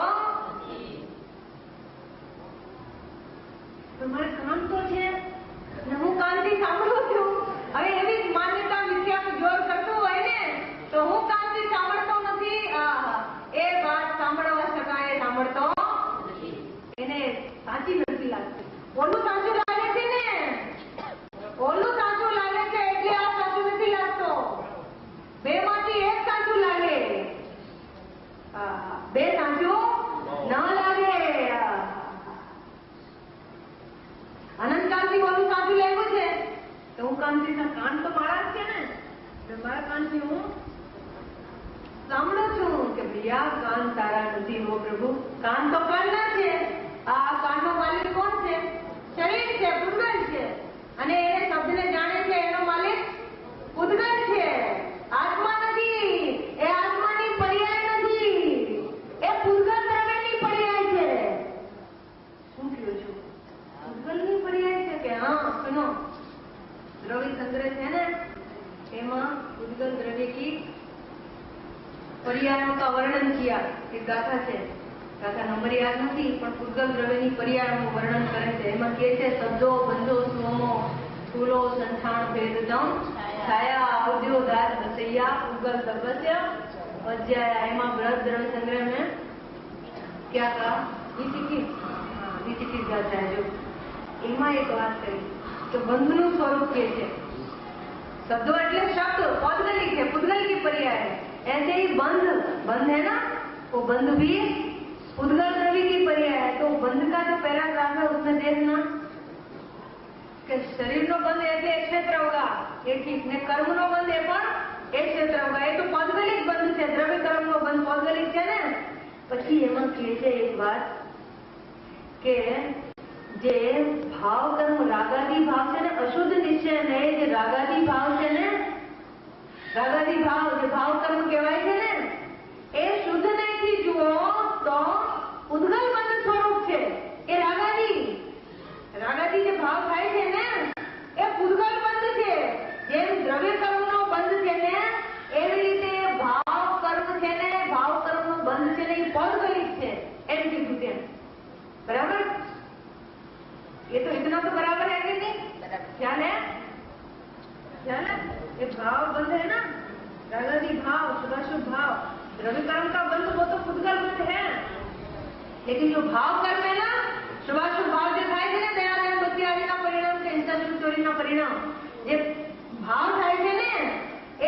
S1: તમારે કાન તો છે ને હું કાનથી સાંભળું છું. હવે એવી માન્યતા મિથ્યાનું જોર કરતું હોય ને તો હું કાનથી સાંભળતો નથી, એ વાત સાંભળવા કાનથી હું સાંભળું છું કે ભૈયા કાન તારા નથી હો પ્રભુ. કાન તો કાનના છે. આ કાનનો માલિક કોણ છે? શરીર છે, પૂતગલ છે. અને એ શબ્દને જાણે છે એનો માલિક પૂતગલ છે, આત્મા નથી. એ આત્માની પર્યાય નથી, એ પૂતગલ દ્રવ્યની પર્યાય છે. શું કહ્યું છું? પૂતગલની પર્યાય છે કે હા સુનો, દ્રવ્ય સંગ્રહ છે ને એમાં पूतगल द्रव्य की पर्यायों का वर्णन किया. एक गाथा है, गाथा नंबर याद नहीं पण पूतगल द्रव्यની પર્યાયોનું વર્ણન કરે છે. એમાં કહે છે શબ્દો બંધો સોમો સ્થૂલો સંઠાણ ભેદદમ છાયા ઉદ્યોદાર દસૈયા પૂતગલ સર્વસ્ય અજ્જાયા. એમાં બૃહદ દ્રવ્ય સંગ્રહ में क्या कहा? नीति गाथा है जो એમાં એક વાત કરી કે બંધનું સ્વરૂપ કે છે. शब्दों એટલે शब्द पौद्गलिक है, पूतगल की पर्याय है. ऐसे ही बंध, बंध है ना, वो बंध भी पूतगल द्रव्य की पर्याय है. तो बंध का जो पैराग्राफ है उसमें देखना कि शरीर नो बंध એટલે એક ક્ષેત્ર होगा, એ ठीक ને કર્મ નો બંધ એ પણ એક ક્ષેત્ર होगा. એ તો पौद्गलिक बंध છે, દ્રવ્ય કર્મ નો બંધ पौद्गलिक છે ને. પછી એમાં કહે છે એક વાત કે જે ભાવ કર્મ રાગાદી ભાવ છે ને અશુદ્ધ નિશ્ચય ને, જે રાગાદી ભાવ છે ને, રાગાદી ભાવ જે ભાવ કર્મ કહેવાય છે ને એ શુદ્ધ નહીંથી જુઓ તો પૂતગલ બંધ સ્વરૂપ છે. એ રાગાદી જે ભાવ થાય છે ને એ પૂતગલ બંધ છે. જેમ દ્રવ્ય કર્મનો બંધ છે ને એવી રીતે ભાવ કર્મ છે ને, ભાવ કર્મનો બંધ છે ને એ પૌદ્ગલિક છે એમ કીધું તેમ. બરાબર? ये तो इतना तो बराबर है कि नहीं? ख्याल है? ख्याल है? ये भाव बंध है ना, रागादी भाव, शुभाशुभ भाव, द्रव्य कर्म का बंध वो तो पूतगल बंध है. लेकिन जो भाव कर्म है ना, शुभाशुभ भाव जो થાય છે ને દયા દયા બુદ્ધિ આદિના પરિણામ છે, હિંસા શુભ ચોરીના પરિણામ જે ભાવ થાય છે ને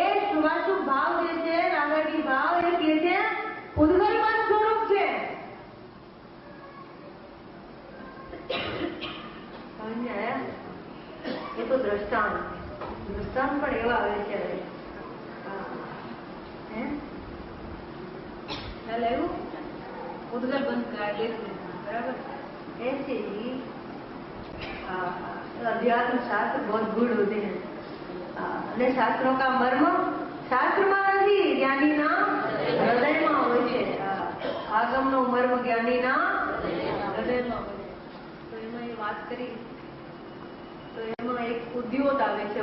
S1: એ શુભાશુભ ભાવ જે છે, રાગાદી ભાવ એ કે છે પૂતગલ બંધ સ્વરૂપ છે. એ તો દ્રષ્ટાંત પણ એવા આવે છે. ખ્યાલ આવ્યું? પૂતગલ બંધ કરાય बराबर. ऐसे ही अध्यात्म शास्त्र बहुत गूढ़ होते हैं. અને શાસ્ત્રો કા મર્મ શાસ્ત્રમાં નથી, જ્ઞાનીના હૃદયમાં હોય છે. આગમનો મર્મ જ્ઞાનીના હૃદયમાં હોય છે. તો એમાં એ વાત કરી तो એમાં એક उद्योत आवे છે.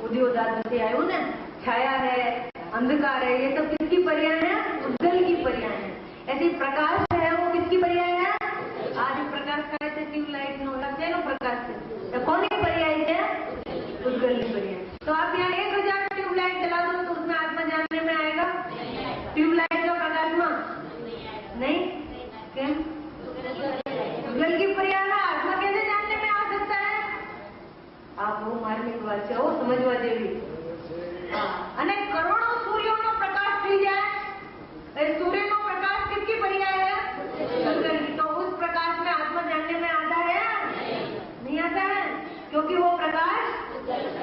S1: उद्योदात से आयु ने छाया है, अंधकार है, ये सब किसकी पर्याय है? पूतगल की पर्याय है. ऐसी प्रकाश है वो किसकी पर्याय है? आज प्रकाश का है ट्यूबलाइट नो लगते नो प्रकाश है तो कौन की पर्याय है? पूतगल की पर्याय. तो आप यहाँ 1000 ट्यूबलाइट जला दो तो उसमें आत्मा जानने में आएगा? ट्यूबलाइट का प्रकाश में नहीं. क्यों? पूतगल की पर्याय है. आत्मा कैसे जानने में आ सकता है? आप वो मार्मिक વાત છે, સમજવા જેવી. અને કરોડો સૂર્યોનો પ્રકાશ થઈ જાય, એ સૂર્યનો પ્રકાશ किसकी पर्याय है? पूतगल की. तो उस प्रकाश में आत्मा जानने में आता है? नहीं आता है, क्योंकि वो प्रकाश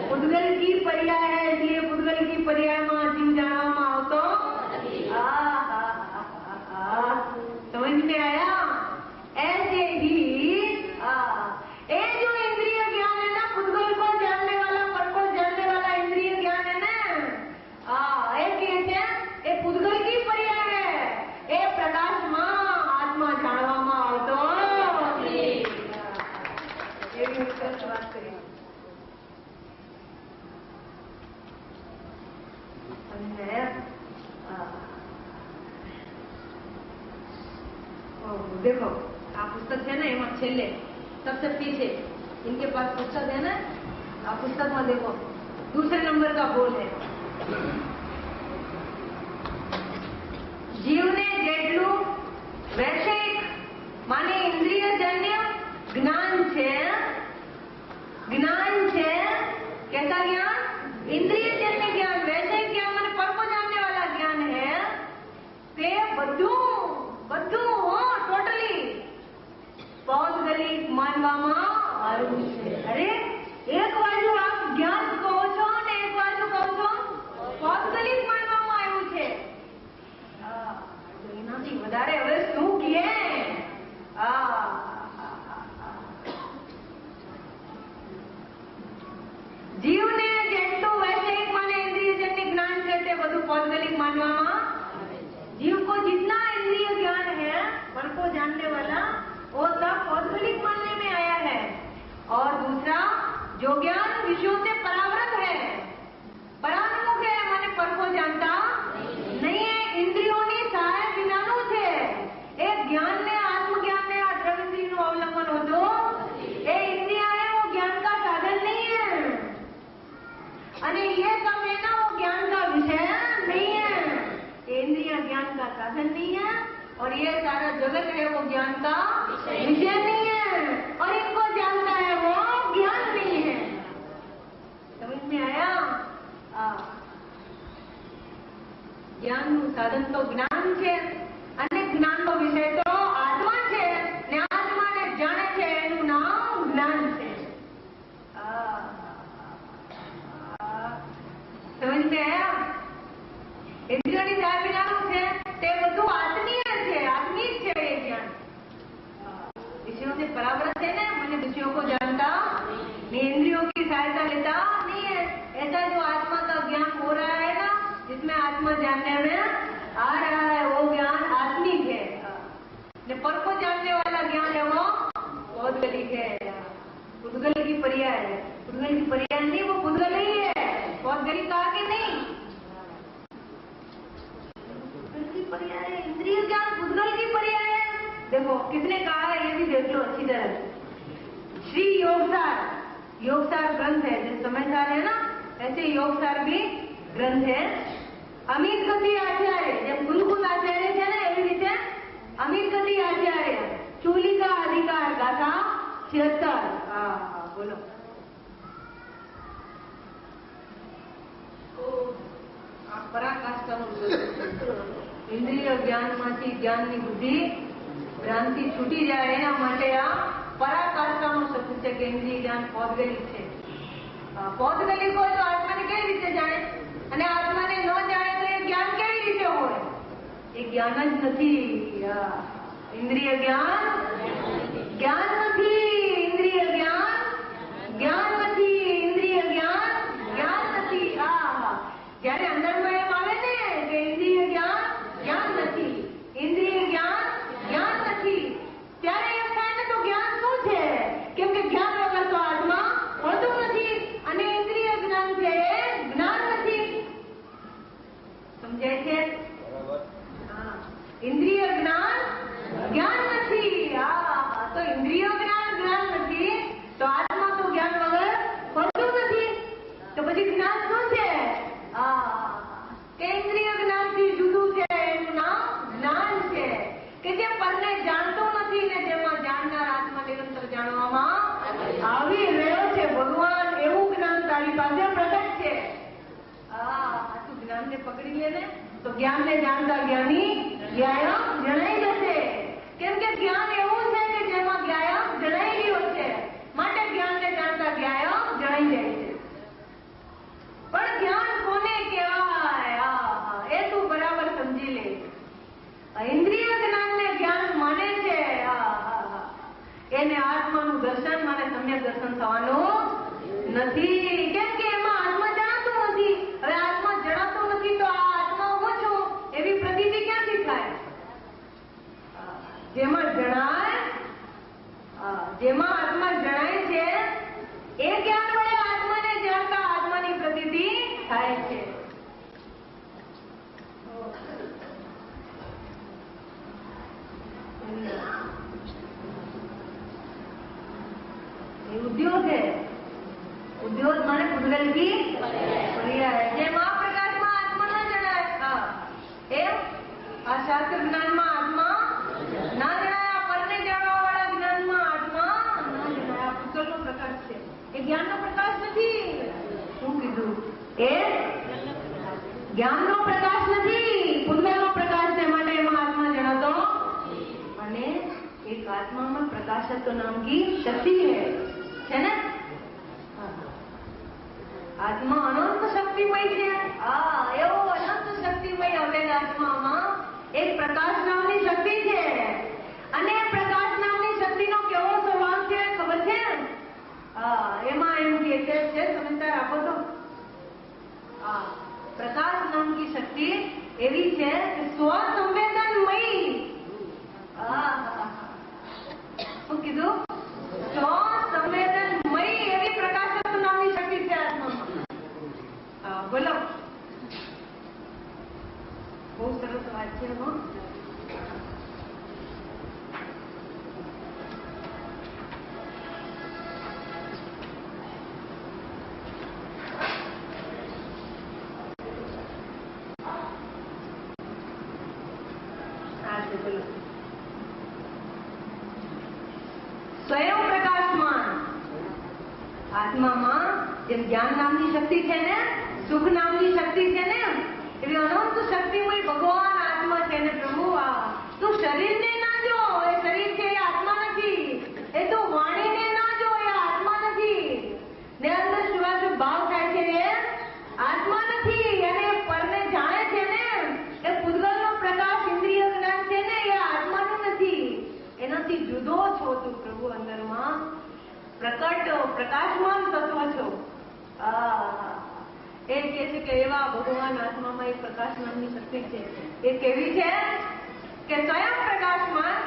S1: पूतगल की पर्याय है. इसलिए पूतगल की पर्याय में जीव जाना हो तो समझ में आया? ऐसे ही ये जो इंद्रिय ज्ञान है ना, पूतगल को जानने वाला, पर को जानने वाला इंद्रिय ज्ञान है ना, ये पूतगल की पर्याय है. ये प्रकाश में आत्मा जाणवामां आवतो નથી. એવી રીતે વાત કરી. અને देखो આ પુસ્તક છે ને એમાં છેલ્લે सबसे पीछे इनके पास पुस्तक है ना, आप पुस्तक में देखो दूसरे नंबर का बोल है जीवने જેટલું વૈષયિક माने इंद्रियजन्य ज्ञान છે, कैसा ज्ञान? इंद्रियजन्य ज्ञान, वैषयिक ज्ञान माने पर को जानने वाला ज्ञान है. તે બધું ટોટલી पौद्गलिक मानवामां આવ્યું છે. અરે એક બાજુ આપ જ્ઞાન કહો છો ને એક બાજુ કહો છો पौद्गलिक मानवामा। जीव को जितना इंद्रिय ज्ञान है, पर को जानने वाला, वो सब पौद्गलिक मानने में आया है। और दूसरा, जो ज्ञान विषयों से परावृत है, परानुमुख है, माने पर को जानता नहीं है, इंद्रियों ની સહાય વિનાનું છે। એ જ્ઞાન ને આત્મજ્ઞાન ને આ દ્રવ્યથી નું અવલંબન હોતો, એ इंद्रिया है, वो ज्ञान का साधन नहीं है। अरे ये सब है ना, वो ज्ञान का विषय नहीं है। इंद्रिया ज्ञान का साधन नहीं है, और ये सारा जगत है वो ज्ञान का विषय नहीं है, और इनको जानता है वो ज्ञान नहीं है। समझ में आया? ज्ञान નું સાધન તો જ્ઞાન છે, અને જ્ઞાનનો વિષય તો આત્મા છે, ને આત્માને જાણે છે એનું નામ જ્ઞાન છે। સમજ में आया? इंद्रियों સહાય વિનાનું છે, તે બધું આત્મીય છે, આત્મિક છે એ જ્ઞાન। विषयों से परावृत है ना, मैंने विषयों को जानता नहीं, इंद्रियों की सहायता लेता नहीं है। ऐसा जो आत्मा का ज्ञान हो रहा है ना, जिसमें आत्मा जानने में आ रहा है, वो ज्ञान आत्मिक है। पर को जानने वाला ज्ञान है वो पौद्गलिक है, पुद्गल की पर्याय है। पुद्गल की पर्याय नहीं, वो पुद्गल ही है, पौद्गलिक कहा कि नहीं? पर्याय है, इंद्रिय ज्ञान पुद्गल की पर्याय है। देखो किसने कहा है, ये भी देख लो अच्छी तरह। श्री योगसार, योगसार ग्रंथ है, जिस समझदार है ना, ऐसे योगसार भी ग्रंथ है। अमीर गति आचार्य, जब गुरुकुल आचार्य थे ना, एवी रीते अमीर गति आचार्य चूली का अधिकार गाथा 76। बोलो। પરાકાષ્ઠાનું ઇન્દ્રિય જ્ઞાનમાંથી જ્ઞાનની બુદ્ધિ ભ્રાંતિ છૂટી જાય, એના માટે આ પરાકાષ્ઠાનો શબ્દ છે કે ઇન્દ્રિય જ્ઞાન પૌદ્ગલિક છે। પૌદ્ગલિક હોય તો આત્માને કેવી રીતે જાણે, અને આત્માને ન જાણે તો એ જ્ઞાન કેવી રીતે હોય? એ જ્ઞાન જ નથી। ઇન્દ્રિય જ્ઞાન જ્ઞાન નથી, ઇન્દ્રિય જ્ઞાન જ્ઞાન નથી, ઇન્દ્રિય જ્ઞાન જ્ઞાન નથી। જ્યારે અંદરમાં એમ આવે ને કે ઇન્દ્રિય જ્ઞાન જ્ઞાન નથી, ઇન્દ્રિય જ્ઞાન જ્ઞાન નથી, ત્યારે એમ થાય ને તો જ્ઞાન શું છે? કેમ કે જ્ઞાન વગર તો આત્મા હોતું નથી, અને ઇન્દ્રિય જ્ઞાન છે એ જ્ઞાન નથી। સમજાય છે? ઇન્દ્રિય જ્ઞાન જ્ઞાન નથી। તો ઇન્દ્રિય જ્ઞાન જ્ઞાન નથી, તો આત્મા તો જ્ઞાન વગર હોતું નથી, તો પછી જ્ઞાન શું છે? इंद्रिय ज्ञान થી જુદું છે, એનું નામ જ્ઞાન છે, કે જે પરને જાણતો નથી ને જેમાં જાણનાર આત્મા નિરંતર જાણવામાં આવી રહ્યો છે। ભગવાન એવું જ્ઞાન તારી પાસે પ્રગટ છે। તું જ્ઞાનને પકડી લે ને તો જ્ઞાનને જાણતા જ્ઞાની જ્ઞાયમ જણાઈ જશે। કેમ કે જ્ઞાન એવું છે કે જેમાં જ્ઞાયમ જણાઈ ગયો છે, માટે જ્ઞાનને જાણતા જ્ઞાયમ જણાઈ જાય છે। પણ જ્ઞાન કોને કહેવાય? એ તું બરાબર સમજી લે। ઇન્દ્રિય જ્ઞાનને જ્ઞાન માને છે, એને આત્માનું દર્શન માને સમ્યક દર્શન થવાનું નથી, કેમ કે એમાં આત્મા જણાતો નથી। હવે આત્મા જણાતો નથી તો આ આત્મા હું છું એવી પ્રતીતિ ક્યાંથી થાય? જેમાં જણાય, જેમાં આત્મા જણાય છે એ જ્ઞાન વડે આત્માને જાણતા આત્માની પ્રતીતિ થાય છે। उद्योग है, उद्योग माने पुद्गल की पर्याय है। जेम आ प्रकाश में आत्मा न जणाय, एम आ शास्त्र ज्ञान में आत्मा ना जणाय, परने जाणवा वाला ज्ञान में आत्मा ना जणाय। पुद्गल नो प्रकाश है, ए ज्ञान नो प्रकाश नहीं। શું કીધું? એ જ્ઞાન નો પ્રકાશ નથી, પુદ્ગલ નો પ્રકાશ છે, માટે એમાં આત્મા જણાતો। અને એક આત્મામાં પ્રકાશત્વ નામ की शक्ति है ना? आत्मा अनंत शक्तिमय है। एवो अनंत शक्तिमय अवेल आत्माમાં એક પ્રકાશ નામની શક્તિ છે, અને પ્રકાશ નામની શક્તિનો કેવો સ્વભાવ છે ખબર છે? એમાં એમ કે છે, સમજતા રાખો તો પ્રકાશ નામ की નામની શક્તિ એવી છે કે સ્વસંવેદનમયી. શું કીધું? સ્વસંવેદનમયી એવી પ્રકાશક નામની શક્તિ છે આત્મામાં. બોલો. બહુ સરસ વાત છે. સ્વયં પ્રકાશમાન આત્મામાં જેમ જ્ઞાન નામની શક્તિ છે ને, સુખ નામની શક્તિ છે ને, એવી અનંત શક્તિમય ભગવાન આત્મા છે ને. પ્રભુ તું શરીરને ના જો, એ શરીર છે, એ આત્મા નથી. એ તું વાણીને ના જો, એ આત્મા નથી. ને અંદર શુભાશુભ ભાવ થાય છે, એ આત્મા નથી. અને પરને જાણે છે ને, એ પૂતગલનો પ્રકાશ ઇન્દ્રિય જ્ઞાન છે ને, એ આત્માનું નથી. એનાથી જુદો છો તું પ્રભુ. અંદરમાં પ્રકટ પ્રકાશમાન તત્વ છો. એ કહે છે કે એવા ભગવાન આત્મામાં એક પ્રકાશ નામની શક્તિ છે. એ કેવી છે કે સ્વયં પ્રકાશમાન,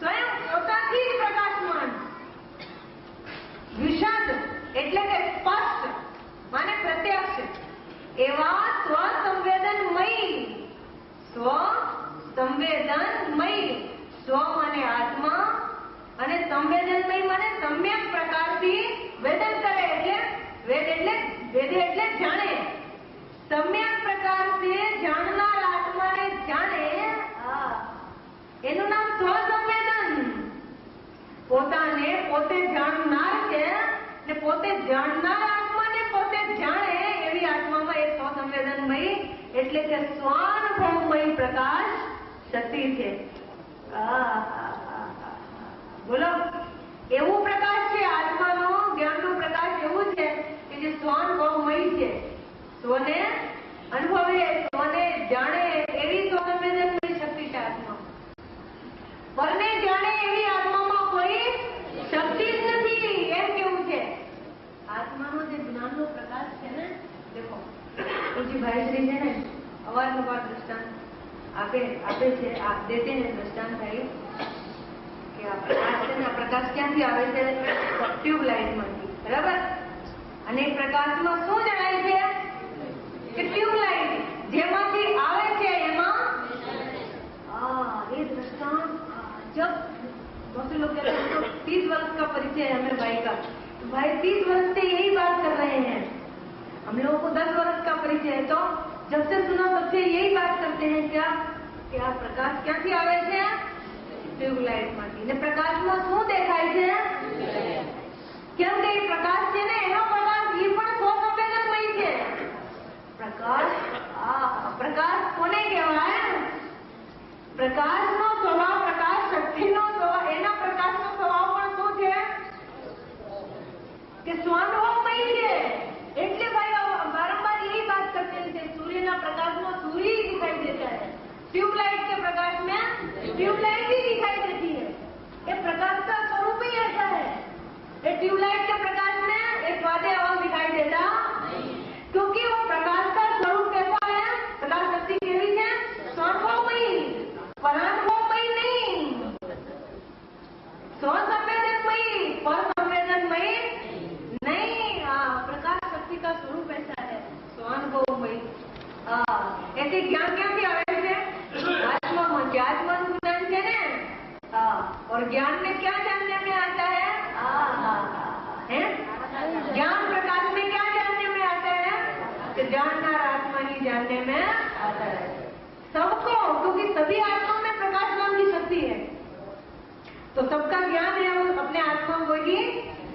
S1: સ્વયં પોતાથી જ પ્રકાશમાન. વિશદ એટલે કે સ્પષ્ટ માને પ્રત્યક્ષ એવા સ્વસંવેદનમયી. સ્વસંવેદનમયી. સ્વ માને આત્મા અને સંવેદનમય માને સમ્યક પ્રકારથી વેદન કરે. એટલે વેદ એટલે જાણે. સમ્યક પ્રકારથી જાણનાર આત્માને જાણે, એનું નામ સ્વસંવેદન. પોતાને પોતે જાણનાર છે ને પોતે જાણનાર આત્માને પોતે જાણે એવી આત્મામાં એક સ્વસંવેદનમય એટલે કે સ્વાનુભવમય પ્રકાશ શક્તિ છે. બોલો. એવું પ્રકાશ છે આત્માનો, જ્ઞાનનો પ્રકાશ એવું છે કે જે સ્વાનુભવમય છે. સ્વને અનુભવે, સ્વને જાણે એવી સ્વસંવેદનમય શક્તિ છે આત્મા. પરને જાણે એવી આત્મામાં કોઈ શક્તિ જ નથી, એમ કેવું છે. આત્માનો જે જ્ઞાનનો પ્રકાશ છે ને, દેખો પૂજી ભાઈ શ્રી છે ને અવારનવાર દ્રષ્ટાંત આપે છે, દેતે ને દ્રષ્ટાંત થાય કે આ પ્રકાશ છે ને, આ પ્રકાશ ક્યાંથી આવે છે? ટ્યુબલાઇટમાંથી. બરાબર. અને એ પ્રકાશમાં શું જણાય છે કે ટ્યુબલાઇટ જેમાંથી આવે છે એમાં ये दृष्टांत जब बहुत से लोग कहते हैं तो 30 वर्ष का परिचय है हमें भाई का, तो भाई 30 वर्ष से यही बात कर रहे हैं. हम लोगों को 10 वर्ष का परिचय है, तो जब से सुना तब से यही बात करते हैं क्या कि आ प्रकाश ક્યાંથી આવે છે? ટ્યુબલાઇટ માંથી. ને પ્રકાશમાં શું દેખાય છે? કેમ કે એ પ્રકાશ છે ને, એનો પ્રકાશ એ પણ સ્વસંવેદનમય છે. પ્રકાશ કોને કહેવાય? પ્રકાશનો સ્વભાવ, પ્રકાશ શક્તિનો સ્વભાવ, એના પ્રકાશનો સ્વભાવ પણ શું છે કે સ્વાનુભવમય છે. એટલે ભાઈ बारंबार यही बात करते हैं, सूर्यના પ્રકાશમાં सूर्य ही दिखाई देता है, ट्यूबलाइट के प्रकाश में ट्यूबलाइट ही दिखाई देती है. ये प्रकाश का स्वरूप ही ऐसा है. ये ट्यूबलाइट के प्रकाश में एक वादे और दिखाई देता क्योंकि वो प्रकाश का स्वरूप कैसा है? प्रकाश शक्ति केवी है? स्वानुभवमयी, परानुभवमयी नहीं, स्वसंवेदनमयी, परसंवेदनमयी नहीं. प्रकाश शक्ति का स्वरूप ऐसा है, स्वानुभवमयी. ऐसे ज्ञान ક્યાંથી આવે છે? आत्माમાં. आत्माનું જ્ઞાન છે ને, और ज्ञान में क्या जानने में आता है? ज्ञान प्रकाश में क्या जानने में आता है? कि जाननार आत्मा ही जानने में आता है सबको, क्योंकि सभी आत्मा में प्रकाश नाम की शक्ति है, तो सबका ज्ञान है, वो अपने आत्मा को ही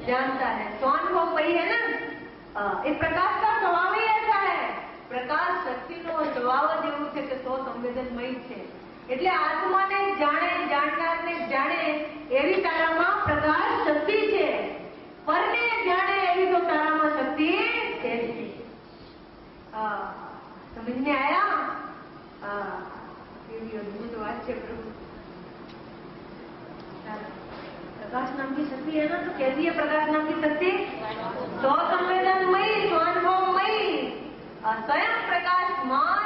S1: जानता है. स्वानुभव वही है ना. इस प्रकाश का स्वभाव ही ऐसा है. प्रकाश शक्तिનો સ્વભાવ જ એવું છે કે સ્વસંવેદનમય છે. એટલે આત્માને જાણે, જાણનારને જાણે એવી તારામાં પ્રકાશ શક્તિ છે. પરને જાણે એવી તો તારામાં શક્તિ છે. સમજને આયા? એવી અદભુત વાત છે પ્રભુ. प्रकाश नाम की शक्ति है ना, तो कैसी है प्रकाश नाम की शक्ति? स्वसंवेदनमयी, स्वानुभवमयी, स्वयं प्रकाशमान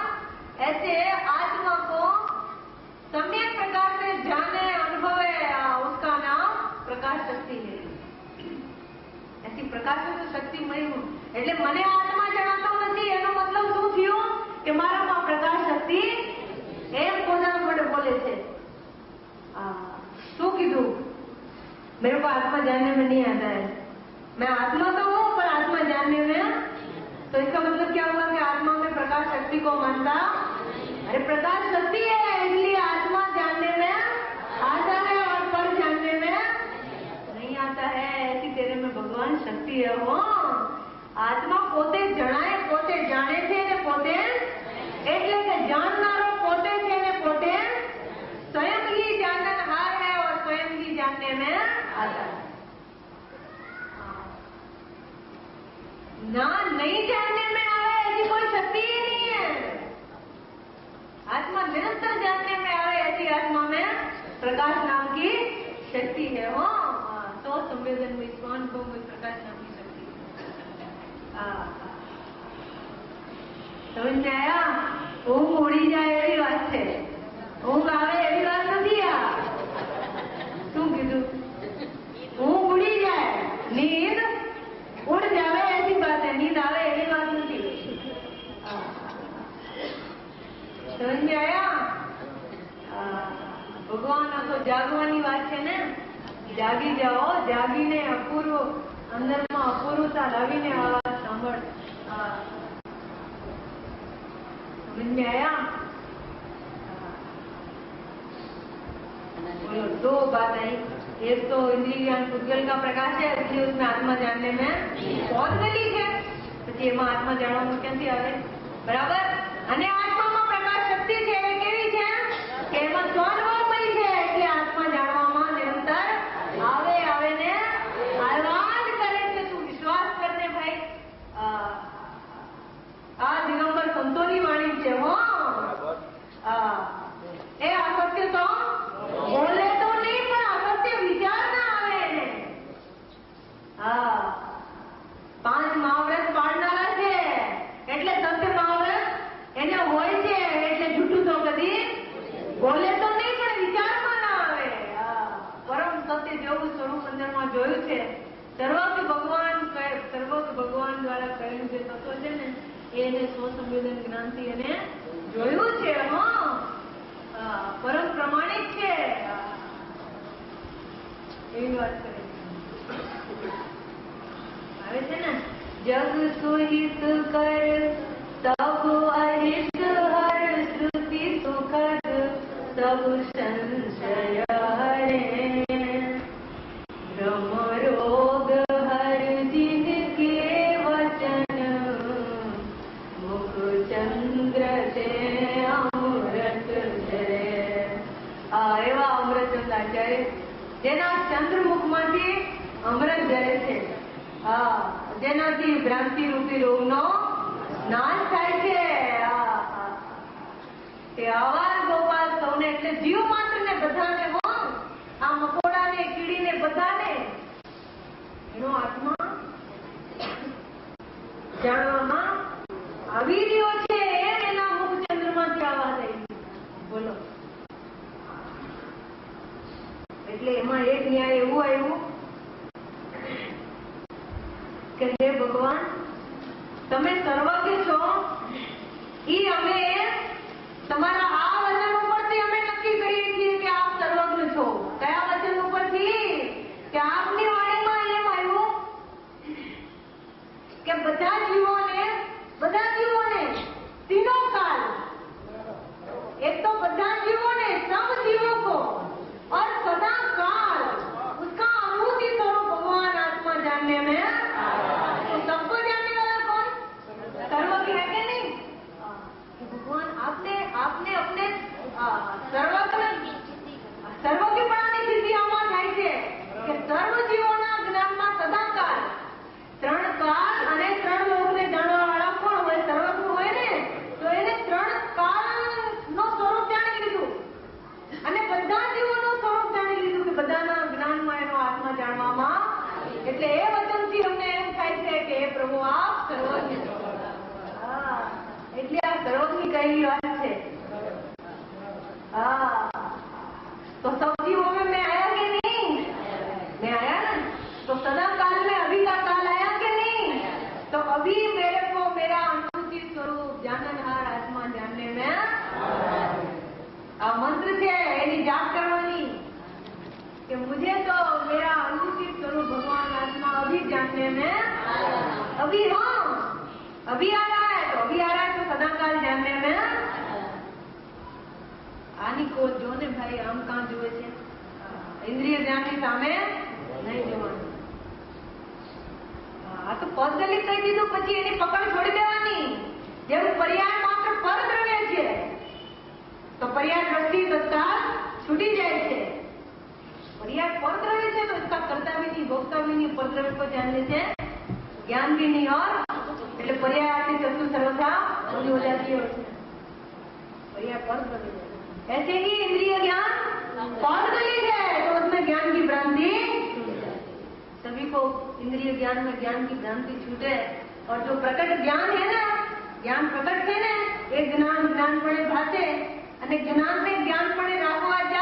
S1: પ્રકાશ તો શક્તિમય હું, એટલે મને આત્મા જણાતો નથી. એનો મતલબ શું થયું કે મારામાં પ્રકાશ શક્તિ એમ પોતાના માટે બોલે છે. શું કીધું? मेरे को आत्मा जानने में नहीं आता है. मैं आत्मा तो हूँ पर आत्मा जानने में, तो इसका मतलब क्या हुआ कि आत्मा में प्रकाश शक्ति को मानता, अरे प्रकाश शक्ति है इसलिए आत्मा जानने में आता है और पर जानने में नहीं आता है. ऐसी तेरे में भगवान शक्ति है. वो आत्मा પોતે જણાય, પોતે જાણે છે ને પોતે, એટલે કે જાણનારો પોતે છે ને પોતે स्वयं ही जाननहार है और स्वयं ही जानने में आता है. ना नहीं जानने में आवे ऐसी कोई शक्ति ही नहीं है. आत्मा निरंतर जानने में आवे ऐसी आत्मा में प्रकाश नाम की शक्ति है. वो तो संवेदन में स्वान को प्रकाश नाम की शक्ति. समझ में आया? ऊँघ उड़ी जाए એવી વાત છે. ઊંઘ આવે એવી વાત નથી. શું કીધું? ઊંઘ ઉડી જાય, નીંદ ઉડ જાવે એવી વાત है. નીંદ આવે એવી વાત નથી. સમજ में आया? ભગવાન આ તો જાગવાની વાત છે ને. જાગી જાઓ, જાગીને અપૂર્વ અંદરમાં અપૂર્વતા લાવીને આ વાત સાંભળ. સમજ में आया? बोलो. दो बात आई. एक तो इंद्रिय ज्ञान पुद्गल का प्रकाश है, इसलिए उसमें आत्मा जानने में बहुत गलीक है. પછી એમાં આત્મા જાણવામાં ક્યાંથી આવે? બરાબર. અને આત્મામાં પ્રકાશ શક્તિ છે એ કેવી છે કે એમાં સ્વાનુભવમય છે, એટલે આત્મા જાણવામાં નિરંતર આવે આવે ને આહ્વાન કરે છે. તું વિશ્વાસ કરને ભાઈ. આ દિગંબર સંતોની વાણી છે. હો એ અસત્ય તો બોલે તો નહીં, પણ અસત્ય વિચાર ના આવે એને. 5 મહાવ્રત પાડનારા છે એટલે સત્ય મહાવ્રત એને હોય છે, એટલે જૂઠું તો કદી બોલે તો નહીં, પણ વિચારમાં ના આવે. પરમ સત્ય જેવું સ્વરૂપ અંદરમાં જોયું છે. સર્વસ્વ ભગવાન દ્વારા કહેલું જે તત્વ છે ને એને સ્વસંવેદન જ્ઞાનથી એને જોયું છે. પરમ પ્રમાણિક છે એવી વાત કરે આવે છે ને. જગ સુહિત કર તબ અહિત હર, શ્રુતિ સુખદ તબ સંશય હરે, ભ્રમ રોગ હર जिन के वचन, मुख चंद्र से अमृत झरे. એવા અમૃતચંદ્રાચાર્ય જેના ચંદ્રમુખમાંથી અમૃત ઝરે છે. જેનાથી ભ્રાંતિ રૂપી રોગનો નાશ થાય છે. તે આવા ગોપાલ સૌને, એટલે જીવ માત્રને બધાને, આ મકોડાને, કીડીને, બધાને એનો આત્મા જાણવામાં આવી રહ્યો છે. એમ એના મુખ ચંદ્રમાંથી આવાજ આવી. બોલો. એટલે એમાં એક ન્યાય એવું આવ્યું કે હે ભગવાન, તમે સર્વજ્ઞ છો. ઈ અમે તમારા આ વચન ઉપરથી અમે નક્કી કરીએ છીએ કે આપ સર્વજ્ઞ છો. કયા વચન ઉપરથી? કે આપની વાણીમાં એમ આવ્યું કે બધા જીવોને तीनों काल, एक तो બધા जीवों ने, सब जीवों को और सदा काल उसका अनुभूति स्वरूप भगवान आत्मा जानने में. तो सबको जानने वाला कौन? सर्वज्ञ है कि नहीं? भगवान आपने अपने सर्वज्ञ बनाने की सिद्धियां થાય છે કે સર્વ જીવોના જ્ઞાનમાં સદાકાળ 3 કાળ અને 3 લોકને જાણવા વાળા કોણ હોય? સર્વજ્ઞ હોય ને, તો એને 3 કાળનો સ્વરૂપ જાણી લીધું અને બધા જીવોનું સ્વરૂપ જાણી લીધું કે બધાના જ્ઞાનમાં એનો આત્મા જાણવામાં. એટલે એ વચનથી અમને એમ થાય છે કે હે પ્રભુ આપ સર્વજ્ઞ છો. એટલે આ સર્વજ્ઞ કહેલી વાત છે. तो सब जीवों में मैं आया कि नहीं? मैं आया ना. तो सदा काल में अभी का काल आया अभी हाँ अभी आ रहा है तो अभी आ रहा है तो सदाकाल जानने में આની કો જોને ભાઈ આમ કાં જુએ છે ઇન્દ્રિય જ્ઞાનની સામે નહીં જોવાનું. આ તો પદ દલિત કહી દીધું પછી એની પકડ છોડી દેવાની. જેમ પર્યાય માત્ર પરદ્રવ્ય છે તો પર્યાય દ્રષ્ટિ તત્કાળ છૂટી જાય છે. पर्याय परद्रव्य है तो इसका कर्ता भी नहीं भोक्ता भी नहीं परद्रव्य को जानने से ज्ञान भी नहीं और એટલે पर्याय आती चतुर सर्वथा पूरी हो जाती है. पर्याय परद्रव्य ऐसे ही इंद्रिय ज्ञान परद्रव्य है तो उसमें ज्ञान की भ्रांति सभी को इंद्रिय ज्ञान में ज्ञान की भ्रांति छूटे और जो प्रकट ज्ञान है ना ज्ञान प्रकट है ना एक ज्ञान ज्ञान पड़े भाते અને જ્ઞાન ને જ્ઞાન પણે રાખવા જાય